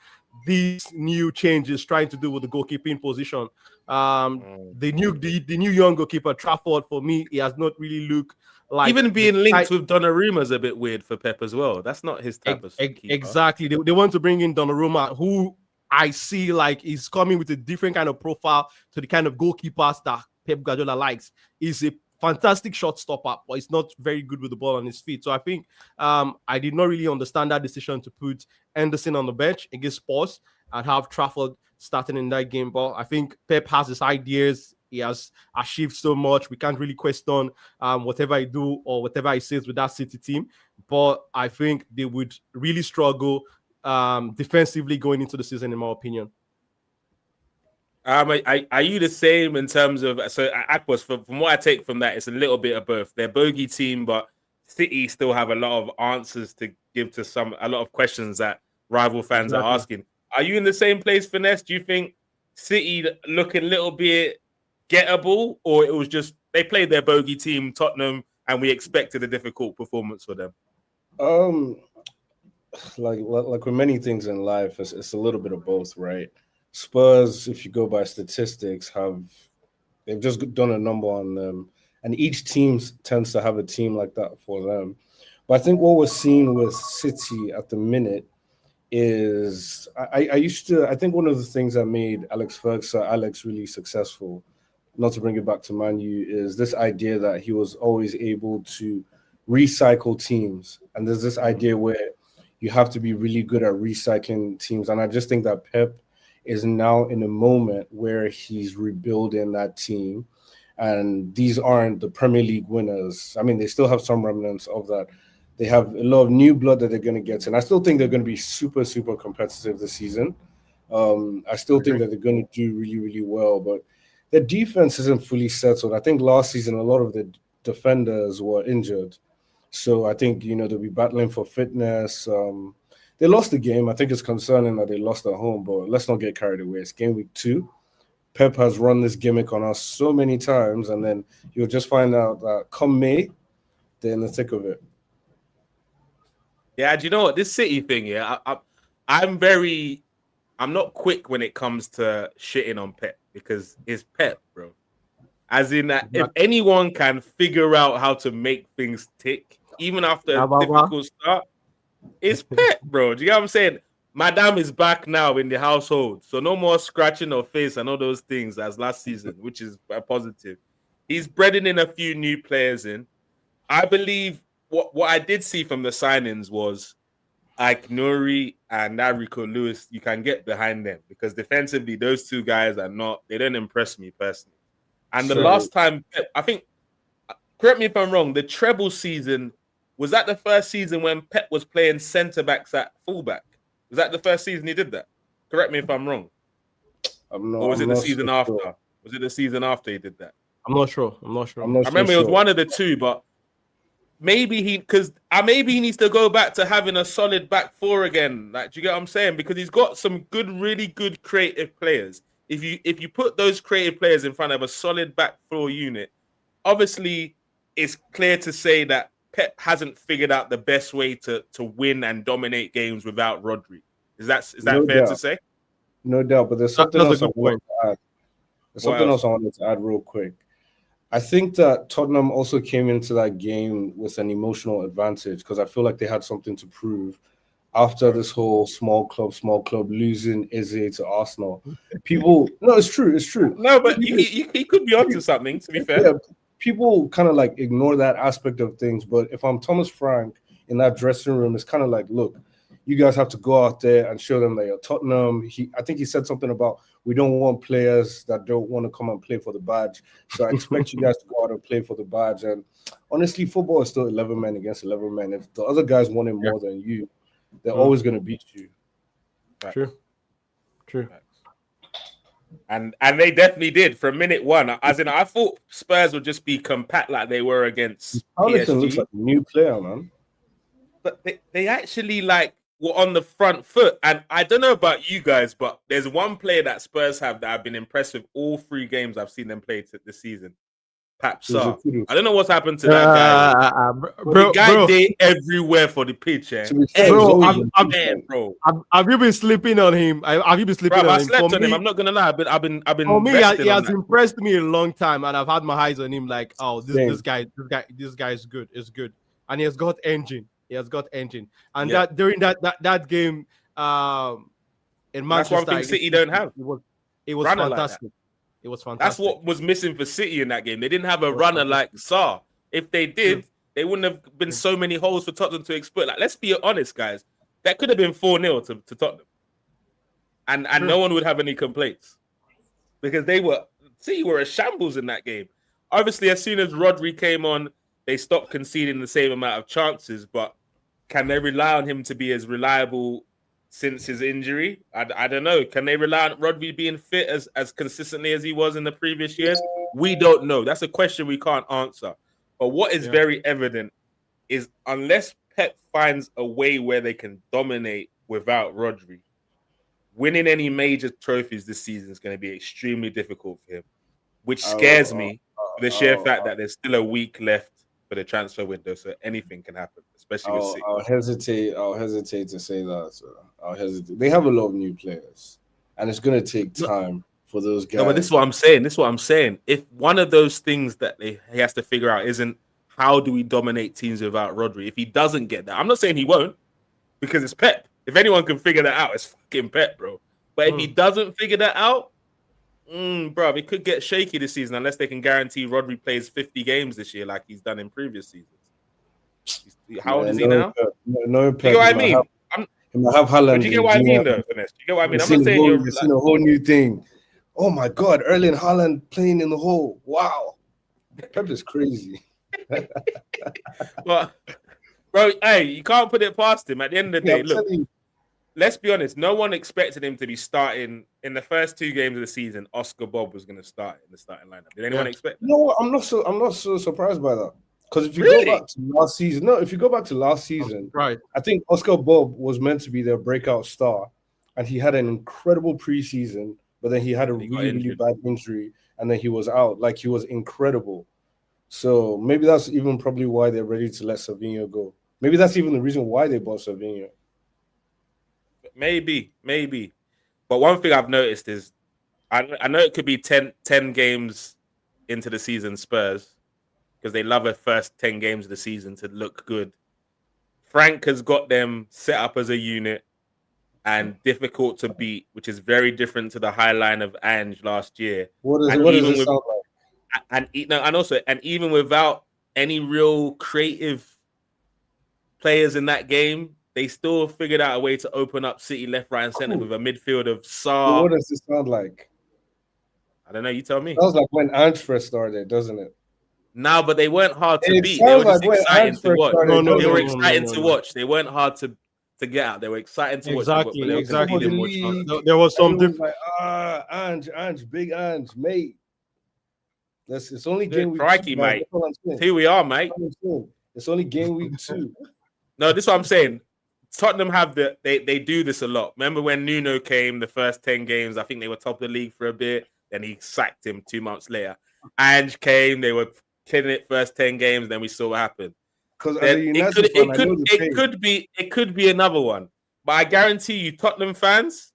these new changes trying to do with the goalkeeping position. The new young goalkeeper Trafford, for me, he has not really looked like even being linked with Donnarumma is a bit weird for Pep as well. That's not his type of keeper. Exactly. They want to bring in Donnarumma, who I see like is coming with a different kind of profile to the kind of goalkeepers that Pep Guardiola likes. He's a fantastic shot stopper, but he's not very good with the ball on his feet. So I think I did not really understand that decision to put Henderson on the bench against Spurs and have Trafford starting in that game. But I think Pep has his ideas. He has achieved so much. We can't really question whatever he do or whatever he says with that City team. But I think they would really struggle defensively going into the season, in my opinion. Are you the same in terms of, so Aquas, from what I take from that, it's a little bit of both. They're bogey team, but City still have a lot of answers to give to a lot of questions that rival fans are asking. Are you in the same place, Finesse? Do you think City looking a little bit gettable, or it was just they played their bogey team, Tottenham, and we expected a difficult performance for them? Like with many things in life, it's a little bit of both, right? Spurs, if you go by statistics, they've just done a number on them, and each team tends to have a team like that for them. But I think what we're seeing with City at the minute is I think one of the things that made Alex really successful, not to bring it back to Man U, is this idea that he was always able to recycle teams, and there's this idea where you have to be really good at recycling teams. And I just think that Pep is now in a moment where he's rebuilding that team. And these aren't the Premier League winners. I mean, they still have some remnants of that. They have a lot of new blood that they're going to get. And I still think they're going to be super, super competitive this season. I still think that they're going to do really, really well. But their defense isn't fully settled. I think last season, a lot of the defenders were injured. So I think, they'll be battling for fitness. They lost the game. I think it's concerning that they lost at home, but let's not get carried away. It's game week 2. Pep has run this gimmick on us so many times, and then you'll just find out that come May, they're in the thick of it. Yeah, do you know what? This City thing, yeah, I'm very I'm not quick when it comes to shitting on Pep because it's Pep, bro. As in that, if anyone can figure out how to make things tick, even after a difficult start, it's Pep, bro. Do you get what I'm saying? Madame is back now in the household, so no more scratching her face and all those things as last season, which is a positive. He's breading in a few new players in. I believe what I did see from the signings was like Nuri and Rico Lewis. You can get behind them because defensively, those two guys they don't impress me personally. And the last time, I think, correct me if I'm wrong, the treble season, was that the first season when Pep was playing centre backs at fullback? Was that the first season he did that? Correct me if I'm wrong. Or was it the season after? Was it the season after he did that? I'm not sure. I remember it was one of the two, but maybe he needs to go back to having a solid back four again. Like, do you get what I'm saying? Because he's got some really good creative players. If you put those creative players in front of a solid back four unit, obviously it's clear to say that Pep hasn't figured out the best way to win and dominate games without Rodri. Is that fair to say? No doubt, but there's something else I wanted to add. There's something else I wanted to add real quick. I think that Tottenham also came into that game with an emotional advantage because I feel like they had something to prove after this whole small club losing Eze to Arsenal. It's true. No, but he could be onto something, to be fair. Yeah, people kind of like ignore that aspect of things. But if I'm Thomas Frank in that dressing room, it's kind of like, look, you guys have to go out there and show them that you're Tottenham. I think he said something about we don't want players that don't want to come and play for the badge. So I expect you guys to go out and play for the badge. And honestly, football is still 11 men against 11 men. If the other guys want it more than you, they're always going to beat you. True. And they definitely did from minute one. As in, I thought Spurs would just be compact like they were against PSG. Looks like a new player, man. But they actually were on the front foot. And I don't know about you guys, but there's one player that Spurs have that I've been impressed with all 3 games I've seen them play this season. Pap Sarr. I don't know what's happened to that guy. The guy day everywhere for the pitch. Have you been sleeping on him? Have you been sleeping on him? I slept on him. I'm not gonna lie. I've been. For me, he has impressed me a long time, and I've had my eyes on him. Like, oh, this guy is good. It's good, and he has got engine. And that during that game, in Manchester, that's one thing City don't have. It was fantastic. It was fantastic. That's what was missing for City in that game. They didn't have a runner like Sarr. If they did, they wouldn't have been so many holes for Tottenham to exploit. Like, let's be honest, guys. That could have been 4-0 to Tottenham. And no one would have any complaints. Because City were a shambles in that game. Obviously, as soon as Rodri came on, they stopped conceding the same amount of chances. But can they rely on him to be as reliable since his injury? I don't know. Can they rely on Rodri being fit as consistently as he was in the previous years? We don't know. That's a question we can't answer. But what is very evident is unless Pep finds a way where they can dominate without Rodri, winning any major trophies this season is going to be extremely difficult for him, which scares me for the sheer fact that there's still a week left for the transfer window, so anything can happen, especially with City. I'll hesitate to say that. So I'll hesitate. They have a lot of new players, and it's going to take time for those guys. No, but this is what I'm saying. If one of those things that he has to figure out isn't how do we dominate teams without Rodri, if he doesn't get that, I'm not saying he won't, because it's Pep. If anyone can figure that out, it's fucking Pep, bro. But if he doesn't figure that out, bro, it could get shaky this season unless they can guarantee Rodri plays 50 games this year like he's done in previous seasons. How old is he now? No, you know what I mean? He might have Haaland. Do you get what I mean, though, Vanessa? You get what I mean? I'm not saying you've seen a whole new thing. Oh my God, Erling Haaland playing in the hole. Wow. Pep is crazy. But, bro, hey, you can't put it past him. At the end of the day, look, let's be honest. No one expected him to be starting in the first 2 games of the season. Oscar Bob was going to start in the starting lineup. Did anyone expect that? No, I'm not so surprised by that. Because if you go back to last season, right? I think Oscar Bob was meant to be their breakout star, and he had an incredible preseason, but then he had a really bad injury, and then he was out. Like, he was incredible. So maybe that's even probably why they're ready to let Savinho go. Maybe that's even the reason why they bought Savinho. Maybe. But one thing I've noticed is, I know it could be 10 games into the season, Spurs, because they love the first 10 games of the season to look good. Frank has got them set up as a unit and difficult to beat, which is very different to the high line of Ange last year. What does it sound like? And even without any real creative players in that game, they still figured out a way to open up City left, right, and center with a midfield of Sarr. What does it sound like? I don't know. You tell me. Sounds like when Ange first started, doesn't it? No, but they weren't hard to beat. They were just exciting to watch. They were exciting to watch. They weren't hard to get out. They were exciting to watch. Exactly. There was some different. Like, Ange, big Ange, mate. It's only game week. Crikey, mate. Here we are, mate. It's only game week 2. No, this is what I'm saying. Tottenham have they do this a lot. Remember when Nuno came, the first 10 games, I think they were top of the league for a bit. Then he sacked him 2 months later. Ange came, they were killing it first 10 games. Then we saw what happened. Because it could be another one. But I guarantee you, Tottenham fans,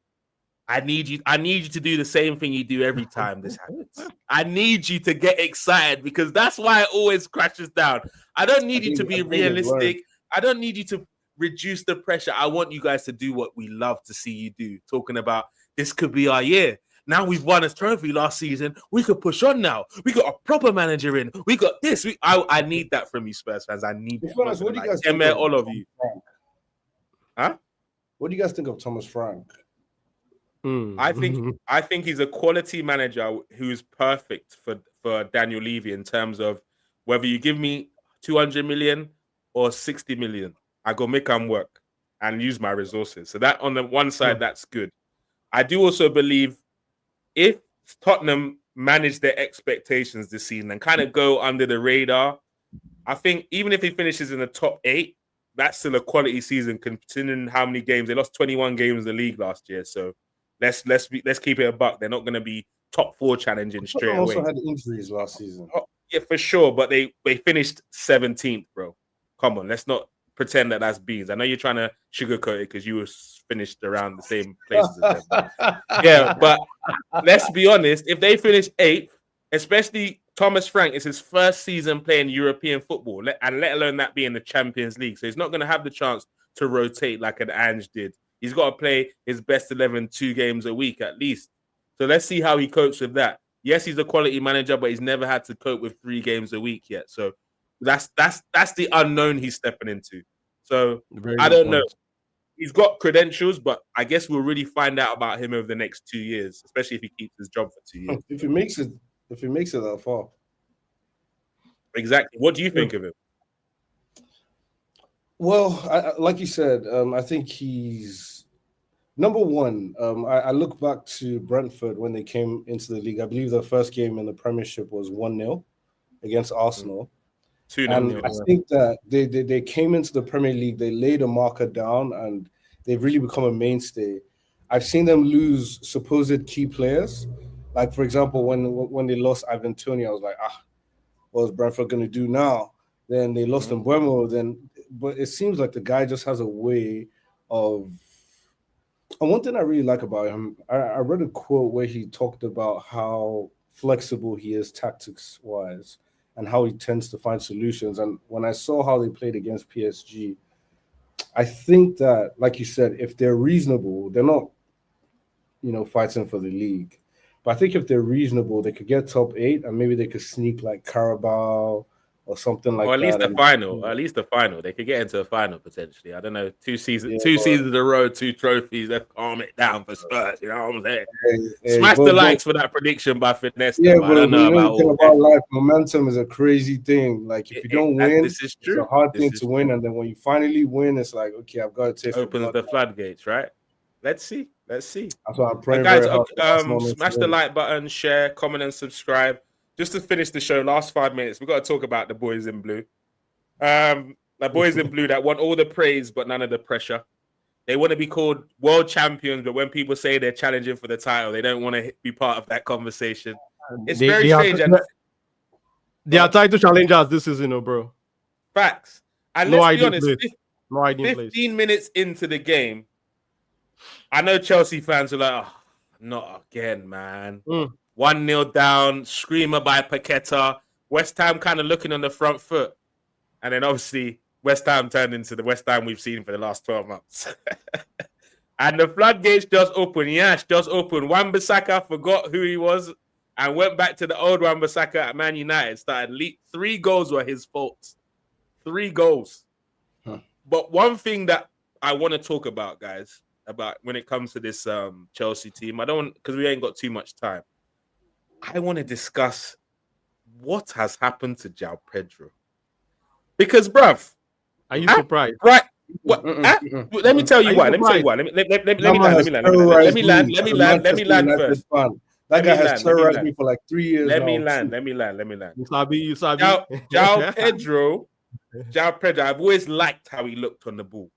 I need you to do the same thing you do every time this happens. I need you to get excited because that's why it always crashes down. I don't need you to be realistic. I don't need you to reduce the pressure. I want you guys to do what we love to see you do. Talking about this could be our year. Now we've won a trophy last season. We could push on now. We got a proper manager in. We got this. I need that from you, Spurs fans. I need that. What do you guys think of all of you? Huh? What do you guys think of Thomas Frank? I think he's a quality manager who's perfect for Daniel Levy in terms of whether you give me 200 million or 60 million, I go make them work and use my resources. So that on the one side, that's good. I do also believe if Tottenham manage their expectations this season and kind of go under the radar, I think even if he finishes in the top 8, that's still a quality season considering how many games they lost. 21 games in the league last year. So let's keep it a buck. They're not going to be top 4 challenging straight away. Also had injuries last season. Oh, yeah, for sure. But they finished 17th, bro. Come on, let's not pretend that that's beans. I know you're trying to sugarcoat it because you were finished around the same places as them. Yeah, but let's be honest. If they finish 8th, especially Thomas Frank, is his first season playing European football, and let alone that being the Champions League. So he's not going to have the chance to rotate like an Ange did. He's got to play his best 11 2 games a week at least. So let's see how he copes with that. Yes, he's a quality manager, but he's never had to cope with 3 games a week yet. So that's the unknown he's stepping into. So I don't know. He's got credentials, but I guess we'll really find out about him over the next 2 years, especially if he keeps his job for 2 years. If he makes it that far. Exactly. What do you think of him? Well, like you said, I think he's number one. I look back to Brentford when they came into the league. I believe their first game in the Premiership was 1-0 against Arsenal. 2-0. And I think that they came into the Premier League, they laid a marker down, and they've really become a mainstay. I've seen them lose supposed key players. Like, for example, when they lost Ivan Toney, I was like, what is Brentford going to do now? Then they lost Mbeumo. But it seems like the guy just has a way of... And one thing I really like about him, I read a quote where he talked about how flexible he is tactics-wise and how he tends to find solutions. And when I saw how they played against PSG, I think that, like you said, if they're reasonable, they're not, fighting for the league. But I think if they're reasonable, they could get top 8 and maybe they could sneak like Carabao or something like that. Or at least the final. At least the final. They could get into a final potentially. I don't know. 2 seasons in a row, 2 trophies. Let's calm it down for Spurs. You know what I'm saying? Smash the likes for that prediction by Finesse. Yeah, but I don't know about life. Momentum is a crazy thing. Like if you don't win, this is true. It's a hard thing to win. And then when you finally win, it's like, okay, I've got to take opens the floodgates, right? Let's see. That's why I'm praying. Guys, smash the like button, share, comment, and subscribe. Just to finish the show, last 5 minutes, we've got to talk about the boys in blue. The boys in blue that want all the praise but none of the pressure. They want to be called world champions, but when people say they're challenging for the title, they don't want to be part of that conversation. It's very strange. They are title challengers this season, bro. Facts. And let's be honest, 15 minutes into the game, I know Chelsea fans are like, Not again, man. Mm. 1-0 down, screamer by Paqueta. West Ham kind of looking on the front foot. And then obviously West Ham turned into the West Ham we've seen for the last 12 months. And the floodgates just opened. Yash just opened. Wan-Bissaka forgot who he was and went back to the old Wan-Bissaka at Man United. Started 3 goals were his fault. 3 goals. Huh. But one thing that I want to talk about, guys, about when it comes to this Chelsea team, I don't, because we ain't got too much time. I want to discuss what has happened to Joao Pedro. Because, bruv, Are you surprised? right? What? Let me tell you why. Let me tell you why. Let me land first. That guy has terrorized me for like 3 years. Let me land. You sabi. Joao Pedro. I've always liked how he looked on the ball.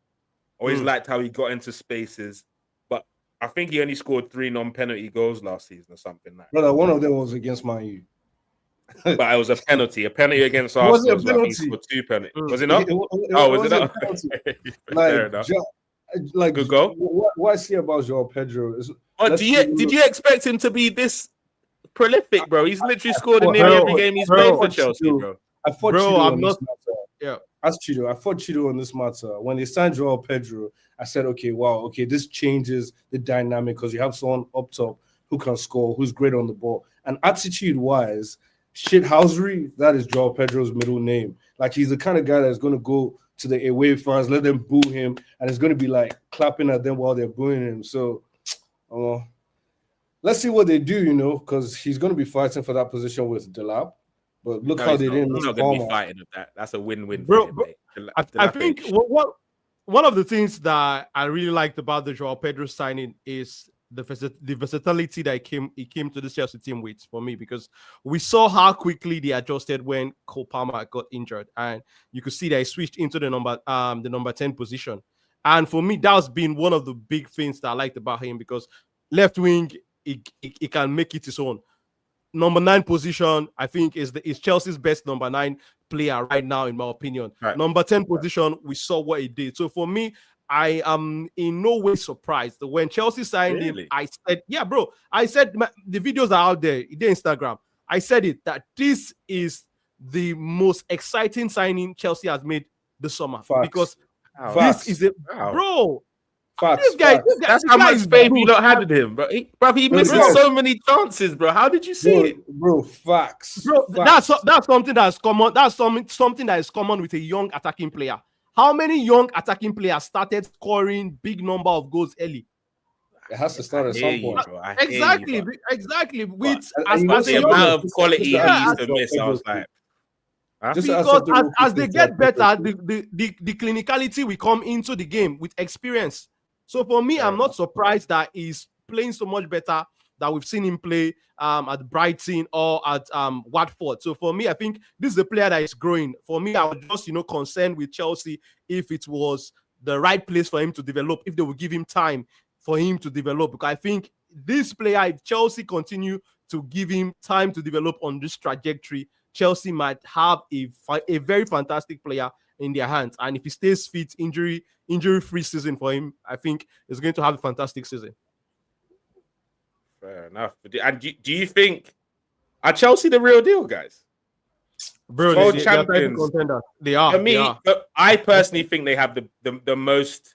Always liked how he got into spaces. But I think he only scored 3 non-penalty goals last season or something like that. Brother, one of them was against Man U. But it was a penalty against Arsenal. Was it a penalty? He scored 2 penalties. Was it not? Was it not? Fair enough. Like, good goal. What I see about Joao Pedro is. Did you expect him to be this prolific, bro? He's literally scored in nearly every game he's played for Chelsea, bro. I fought Chido on this matter. When they signed Joao Pedro, I said, okay, this changes the dynamic because you have someone up top who can score, who's great on the ball. And attitude-wise, shithousery, that is Joao Pedro's middle name. Like, he's the kind of guy that's going to go to the away fans, let them boo him, and it's going to be like clapping at them while they're booing him. So, let's see what they do, because he's going to be fighting for that position with Delap. But look how they didn't. He's not going to be fighting with that. That's a win-win, bro. For him, I think one of the things that I really liked about the Joao Pedro signing is the versatility that he came to this Chelsea team with, for me, because we saw how quickly they adjusted when Cole Palmer got injured, and you could see that he switched into the number 10 position. And for me, that's been one of the big things that I liked about him, because left wing, he can make it his own. Number 9 position, I think, is Chelsea's best number 9 player right now, in my opinion. Right. Number 10 position, we saw what he did. So for me, I am in no way surprised when Chelsea signed him. I said, the videos are out there, the Instagram. I said it, that this is the most exciting signing Chelsea has made this summer. Facts. Because Facts. this is it, bro. Facts. This guy, that's how much faith you lot had in him, bro. He missing so many chances, bro. How did you see it, bro? Facts, bro. Facts. That's something that's common. That's something that is common with a young attacking player. How many young attacking players started scoring big number of goals early? It has to start at some point. Exactly. With as the amount of quality he used to miss, I was like. Because as they get better, the clinicality will come into the game with experience. So for me, I'm not surprised that he's playing so much better than we've seen him play at Brighton or at Watford. So for me, I think this is a player that is growing. For me, I was just concerned with Chelsea if it was the right place for him to develop, if they would give him time for him to develop. Because I think this player, if Chelsea continue to give him time to develop on this trajectory, Chelsea might have a very fantastic player in their hands. And if he stays fit, injury-free season for him, I think he's going to have a fantastic season. Fair enough. And do you think, are Chelsea the real deal, guys? Bro, they champions. They are. For me, I personally think they have the most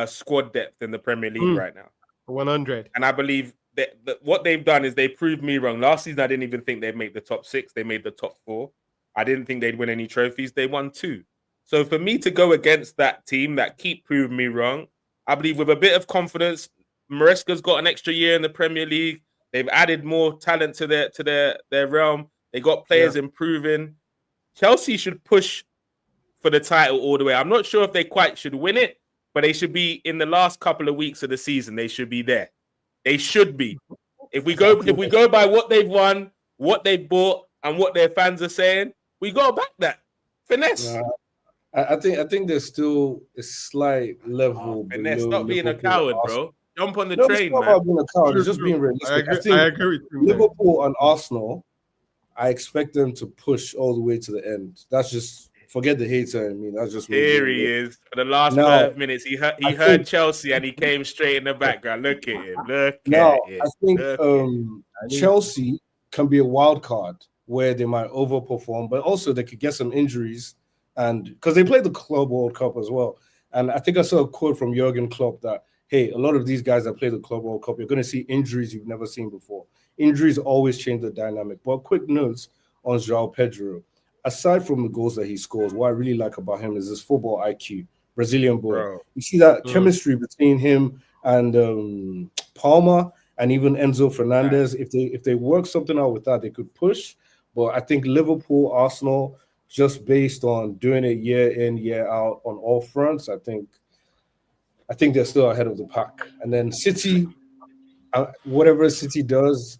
squad depth in the Premier League right now. 100. And I believe that what they've done is they proved me wrong. Last season, I didn't even think they'd make the top 6. They made the top 4. I didn't think they'd win any trophies. They won 2. So for me to go against that team that keep proving me wrong, I believe with a bit of confidence, Maresca's got an extra year in the Premier League. They've added more talent to their realm. They got players improving. Chelsea should push for the title all the way. I'm not sure if they quite should win it, but they should be in the last couple of weeks of the season. They should be there. They should be. If we go by what they've won, what they've bought, and what their fans are saying, we got back that finesse. I think there's still a slight level. Finesse, not being a coward, bro. Jump on the train, man. It's not about being a coward. It's just being realistic. I agree with you, Liverpool and Arsenal, I expect them to push all the way to the end. That's just Forget the hater in me. That's just me. Here he is. For the last Now, 5 minutes, he I heard think Chelsea and he came straight in the background. Look at him. Look now at him. I think Look at him. Chelsea can be a wild card where they might overperform, but also they could get some injuries, and because they played the Club World Cup as well. And I think I saw a quote from Jurgen Klopp that, hey, a lot of these guys that play the Club World Cup, you're going to see injuries you've never seen before. Injuries always change the dynamic. But quick notes on Joao Pedro. Aside from the goals that he scores, what I really like about him is his football IQ. Brazilian boy. Bro. You see that chemistry between him and Palmer and even Enzo Fernandez. If they work something out with that, they could push. But I think Liverpool, Arsenal, just based on doing it year in, year out on all fronts, I think they're still ahead of the pack. And then City, whatever City does,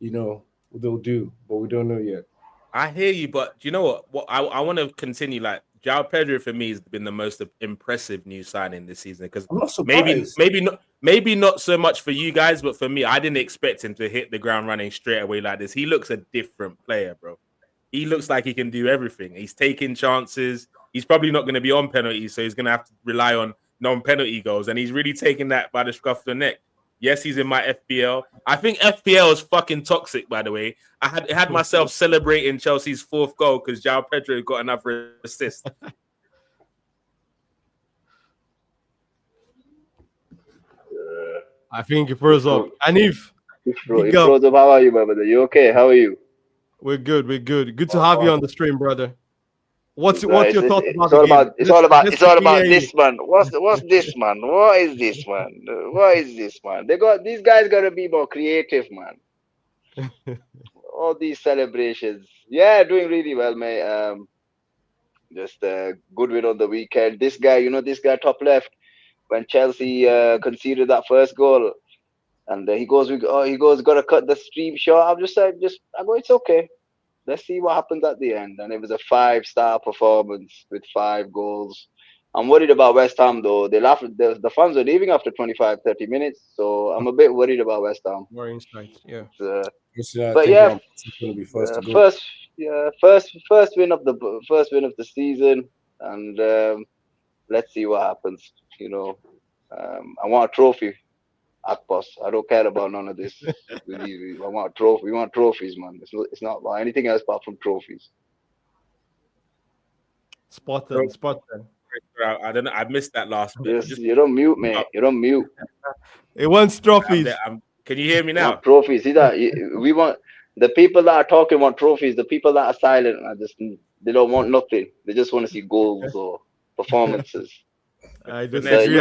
they'll do, but we don't know yet. I hear you, but do you know what I want to continue? Like Joao Pedro for me has been the most impressive new signing this season because I'm not surprised. maybe not so much for you guys, but for me, I didn't expect him to hit the ground running straight away like this. He looks a different player, bro. He looks like he can do everything. He's taking chances. He's probably not going to be on penalties, so he's going to have to rely on non-penalty goals, and he's really taking that by the scruff of the neck. Yes, he's in my FPL. I think FPL is fucking toxic, by the way. I had myself celebrating Chelsea's 4th goal because Joao Pedro got another assist. I think he froze up. Anif, He froze up. How are you, my brother? You okay? How are you? we're good. We're good. Good to have you on the stream, brother. What's your thoughts It's all about this, man. What's this, man? What is this, man? What is this, man? These guys gotta be more creative, man. All these celebrations. Yeah, doing really well, mate. Just a good win on the weekend. This guy top left, when Chelsea conceded that first goal, and he goes, gotta cut the stream short. I'm just like, I go, it's okay. Let's see what happens at the end. And it was a 5-star performance with 5 goals. I'm worried about West Ham, though. The fans are leaving after 25, 30 minutes. So I'm a bit worried about West Ham. More insight, yeah. But yeah, first win of the season, and let's see what happens. I want a trophy. Akpos. I don't care about none of this. I want a trophy. We want trophies, man. It's not about anything else apart from trophies. Spot on. I don't know. I missed that last bit. You don't mute, man. You don't mute. It wants trophies. Can you hear me now? Trophies. We want the people that are talking want trophies. The people that are silent they don't want nothing. They just want to see goals or performances. I disagree.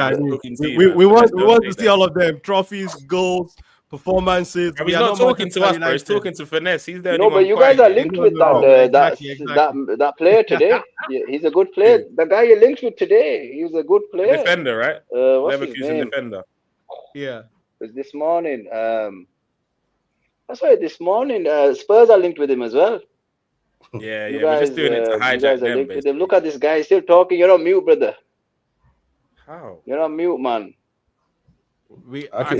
We want to see all of them: trophies, goals, performances. He's not talking to us, bro. He's talking to Finesse. He's the only one. But you guys are linked with that player today. Yeah, he's a good player. The guy you linked with today, he was a good player. Defender, right? What's his name? Defender. Yeah. It was this morning. That's why this morning Spurs are linked with him as well. Yeah, we're just doing it to hijack them. Look at this guy. He's still talking. You're on mute, brother. How? You're on mute, man. I can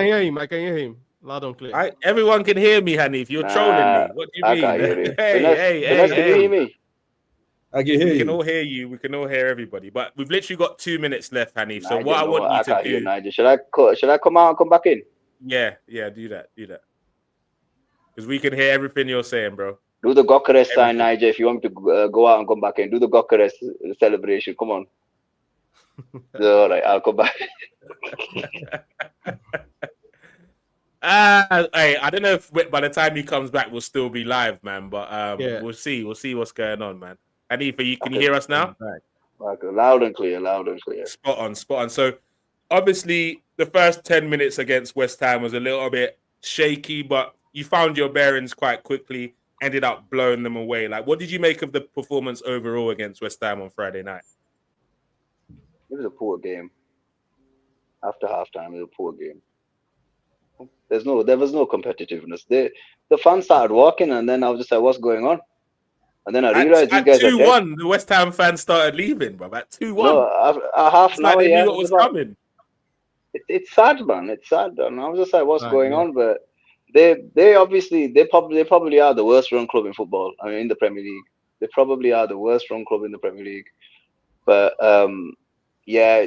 hear him. I can hear him. Loud and clear. Everyone can hear me, Hanif. You're trolling me. What do you mean? Can't hear you. Hey. Can you hear me? I can hear you. We can all hear you. We can all hear everybody. But we've literally got 2 minutes left, Hanif. So Nigel, what I want you to do... Hear Nigel. Should I come out and come back in? Yeah, do that. Because we can hear everything you're saying, bro. Do the Gokares sign, Nigel, if you want me to go out and come back in. Do the Gokares celebration. Come on. All right, I'll come back. I don't know if by the time he comes back we'll still be live, man. But we'll see. We'll see what's going on, man. Hanifa, can you hear us now? Okay. Loud and clear. Spot on. So obviously the first 10 minutes against West Ham was a little bit shaky, but you found your bearings quite quickly. Ended up blowing them away. Like, what did you make of the performance overall against West Ham on Friday night? It was a poor game. After halftime, it was a poor game. There was no competitiveness. The fans started walking, and then I was just like, "What's going on?" And then I realized these guys 2-1, are dead. The West Ham fans started leaving, bro. At 2-1, no, half an hour. They knew what was coming. It's sad, man. It's sad, and I was just like, "What's going on?" But they probably are the worst run club in football. I mean, in the Premier League. They probably are the worst run club in the Premier League. But yeah,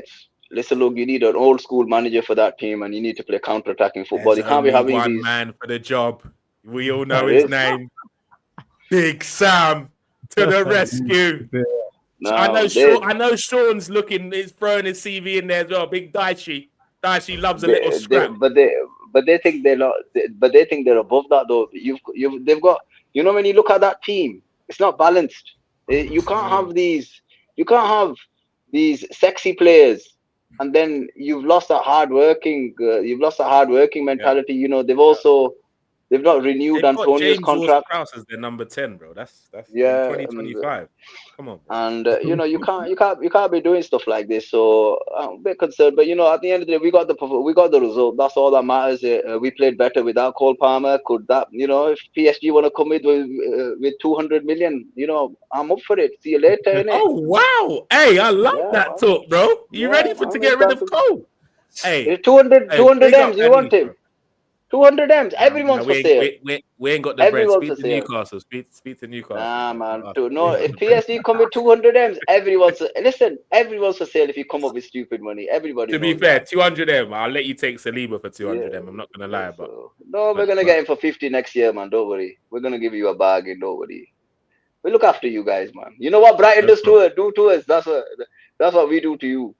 listen, look, you need an old school manager for that team, and you need to play counter-attacking football. There's You can't be only having one these. man for the job. We all know There his is. name. Big Sam to the rescue. No, I know Sean's is throwing his CV in there as well. Big Daichi. Daichi loves a little scrap. but they think they're not. But they think they're above that though. They've got. You know, when you look at that team, it's not balanced. You can't have these. You can't have these sexy players, and then you've lost that hardworking. You've lost that hardworking mentality. You know, they've not renewed They've got Antonio's James contract. Ward-Prowse as their number 10, bro. That's in Yeah, 2025. Come on, bro. and you know, you can't be doing stuff like this. So I'm a bit concerned, but you know, at the end of the day, we got the result. That's all that matters. We played better without Cole Palmer. Could that, you know, if PSG want to come with 200 million, you know, I'm up for it. See you later, innit? Oh wow! Hey, I love Yeah, that man. talk, bro. You Yeah, ready man, to get rid of exactly. Cole? Hey, 200 big up M's. You want Andy, him? bro. 200 M's. Nah, Everyone's for sale. we ain't got the bread. Everyone's Speak for to sale. Newcastle. Speak to Newcastle. Nah, man. We No, ain't if got the bread. PSG come with 200 M's, everyone's for sale if you come up with stupid money. Everybody To be knows fair, that. 200 M. I'll let you take Saliba for 200 Yeah. M. I'm not gonna lie, but So, no, we're gonna get him for 50 next year, man. Don't worry. We're gonna give you a bargain. Don't worry. We look after you guys, man. You know what Brighton no does do to us? That's what we do to you.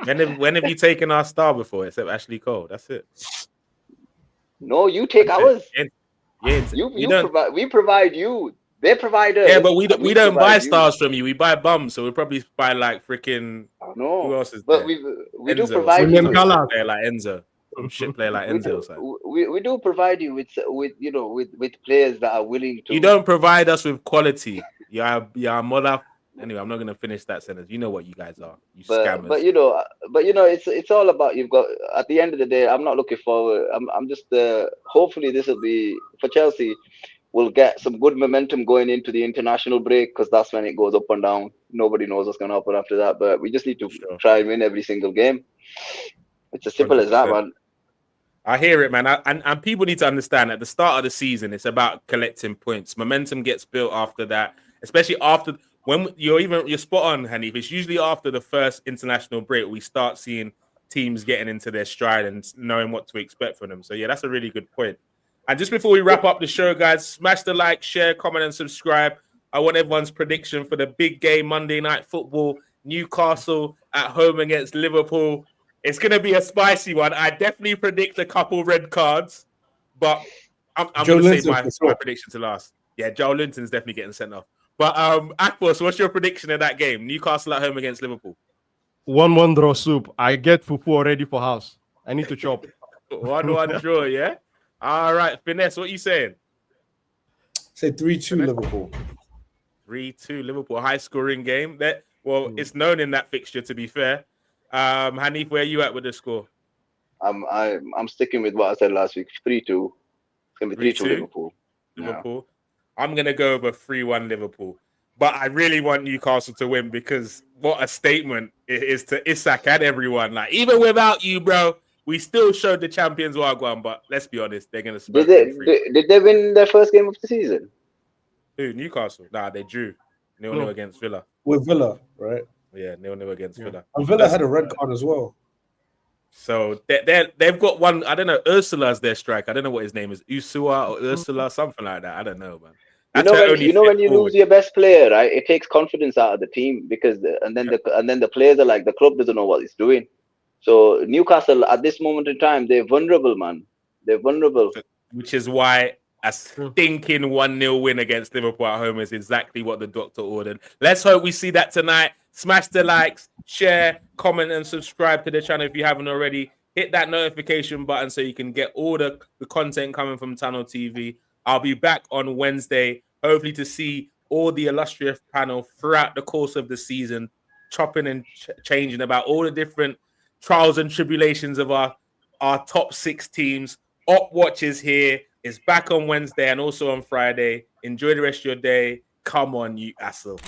when have you taken our star before except Ashley Cole? That's it. No, you take That's ours. it. Yeah, You don't. provide. We provide you. They provide us. Yeah, but we don't buy provide you. stars from you. We buy bums, so we probably buy like freaking. No. Who else is But there? we do Enzo, provide some you. William Gallas. player like Enzo, some shit player like Enzo. Or something. We do provide you with you know with players that are willing to. You don't provide us with quality. You're mother. Anyway, I'm not gonna finish that sentence. You know what you guys are. You scammers. But you know, it's all about you've got. At the end of the day, I'm not looking forward. I'm just. Hopefully, this will be for Chelsea. We'll get some good momentum going into the international break because that's when it goes up and down. Nobody knows what's going to happen after that. But we just need to try and win every single game. It's as simple as that, 100%. man. I hear it, man. And people need to understand at the start of the season, it's about collecting points. Momentum gets built after that, especially after when you're spot on, Hanif. It's usually after the first international break we start seeing teams getting into their stride and knowing what to expect from them. So yeah, that's a really good point. And just before we wrap up the show, guys, smash the like, share, comment, and subscribe. I want everyone's prediction for the big game Monday Night Football. Newcastle at home against Liverpool. It's going to be a spicy one. I definitely predict a couple red cards, but I'm going to say my prediction to last. Yeah, Joe Linton's definitely getting sent off. But Akpos, what's your prediction of that game? Newcastle at home against Liverpool. 1-1 draw soup. I get fufu already for house. I need to chop. 1-1 draw, yeah? All right, Finesse, what are you saying? Say 3-2 Liverpool. 3-2 Liverpool, high-scoring game. It's known in that fixture, to be fair. Hanif, where are you at with the score? I'm sticking with what I said last week. 3-2. It's gonna be 3-2 Liverpool. Liverpool. Yeah. I'm gonna go over 3-1 Liverpool. But I really want Newcastle to win because what a statement it is to Isak and everyone. Like, even without you, bro, we still showed the champions Wagwan, but let's be honest, they're gonna spurt. Did they win their first game of the season? Who? Newcastle? Nah, they drew 0-0 against Villa. With Villa, right? Yeah, 0-0 against Villa. And Villa had a red card as well. So they've got one. I don't know. Ursula's their striker. I don't know what his name is. Usua or Ursula, something like that. I don't know, man. You know when you lose your best player, right? It takes confidence out of the team because the players are like the club doesn't know what it's doing. So Newcastle at this moment in time, they're vulnerable, man. They're vulnerable. Which is why a stinking 1-0 win against Liverpool at home is exactly what the doctor ordered. Let's hope we see that tonight. Smash the likes, share, comment, and subscribe to the channel if you haven't already. Hit that notification button so you can get all the content coming from Tunnel TV. I'll be back on Wednesday, hopefully to see all the illustrious panel throughout the course of the season, chopping and changing about all the different trials and tribulations of our top 6 teams. Op Watch is here. It's back on Wednesday and also on Friday. Enjoy the rest of your day. Come on, you asshole.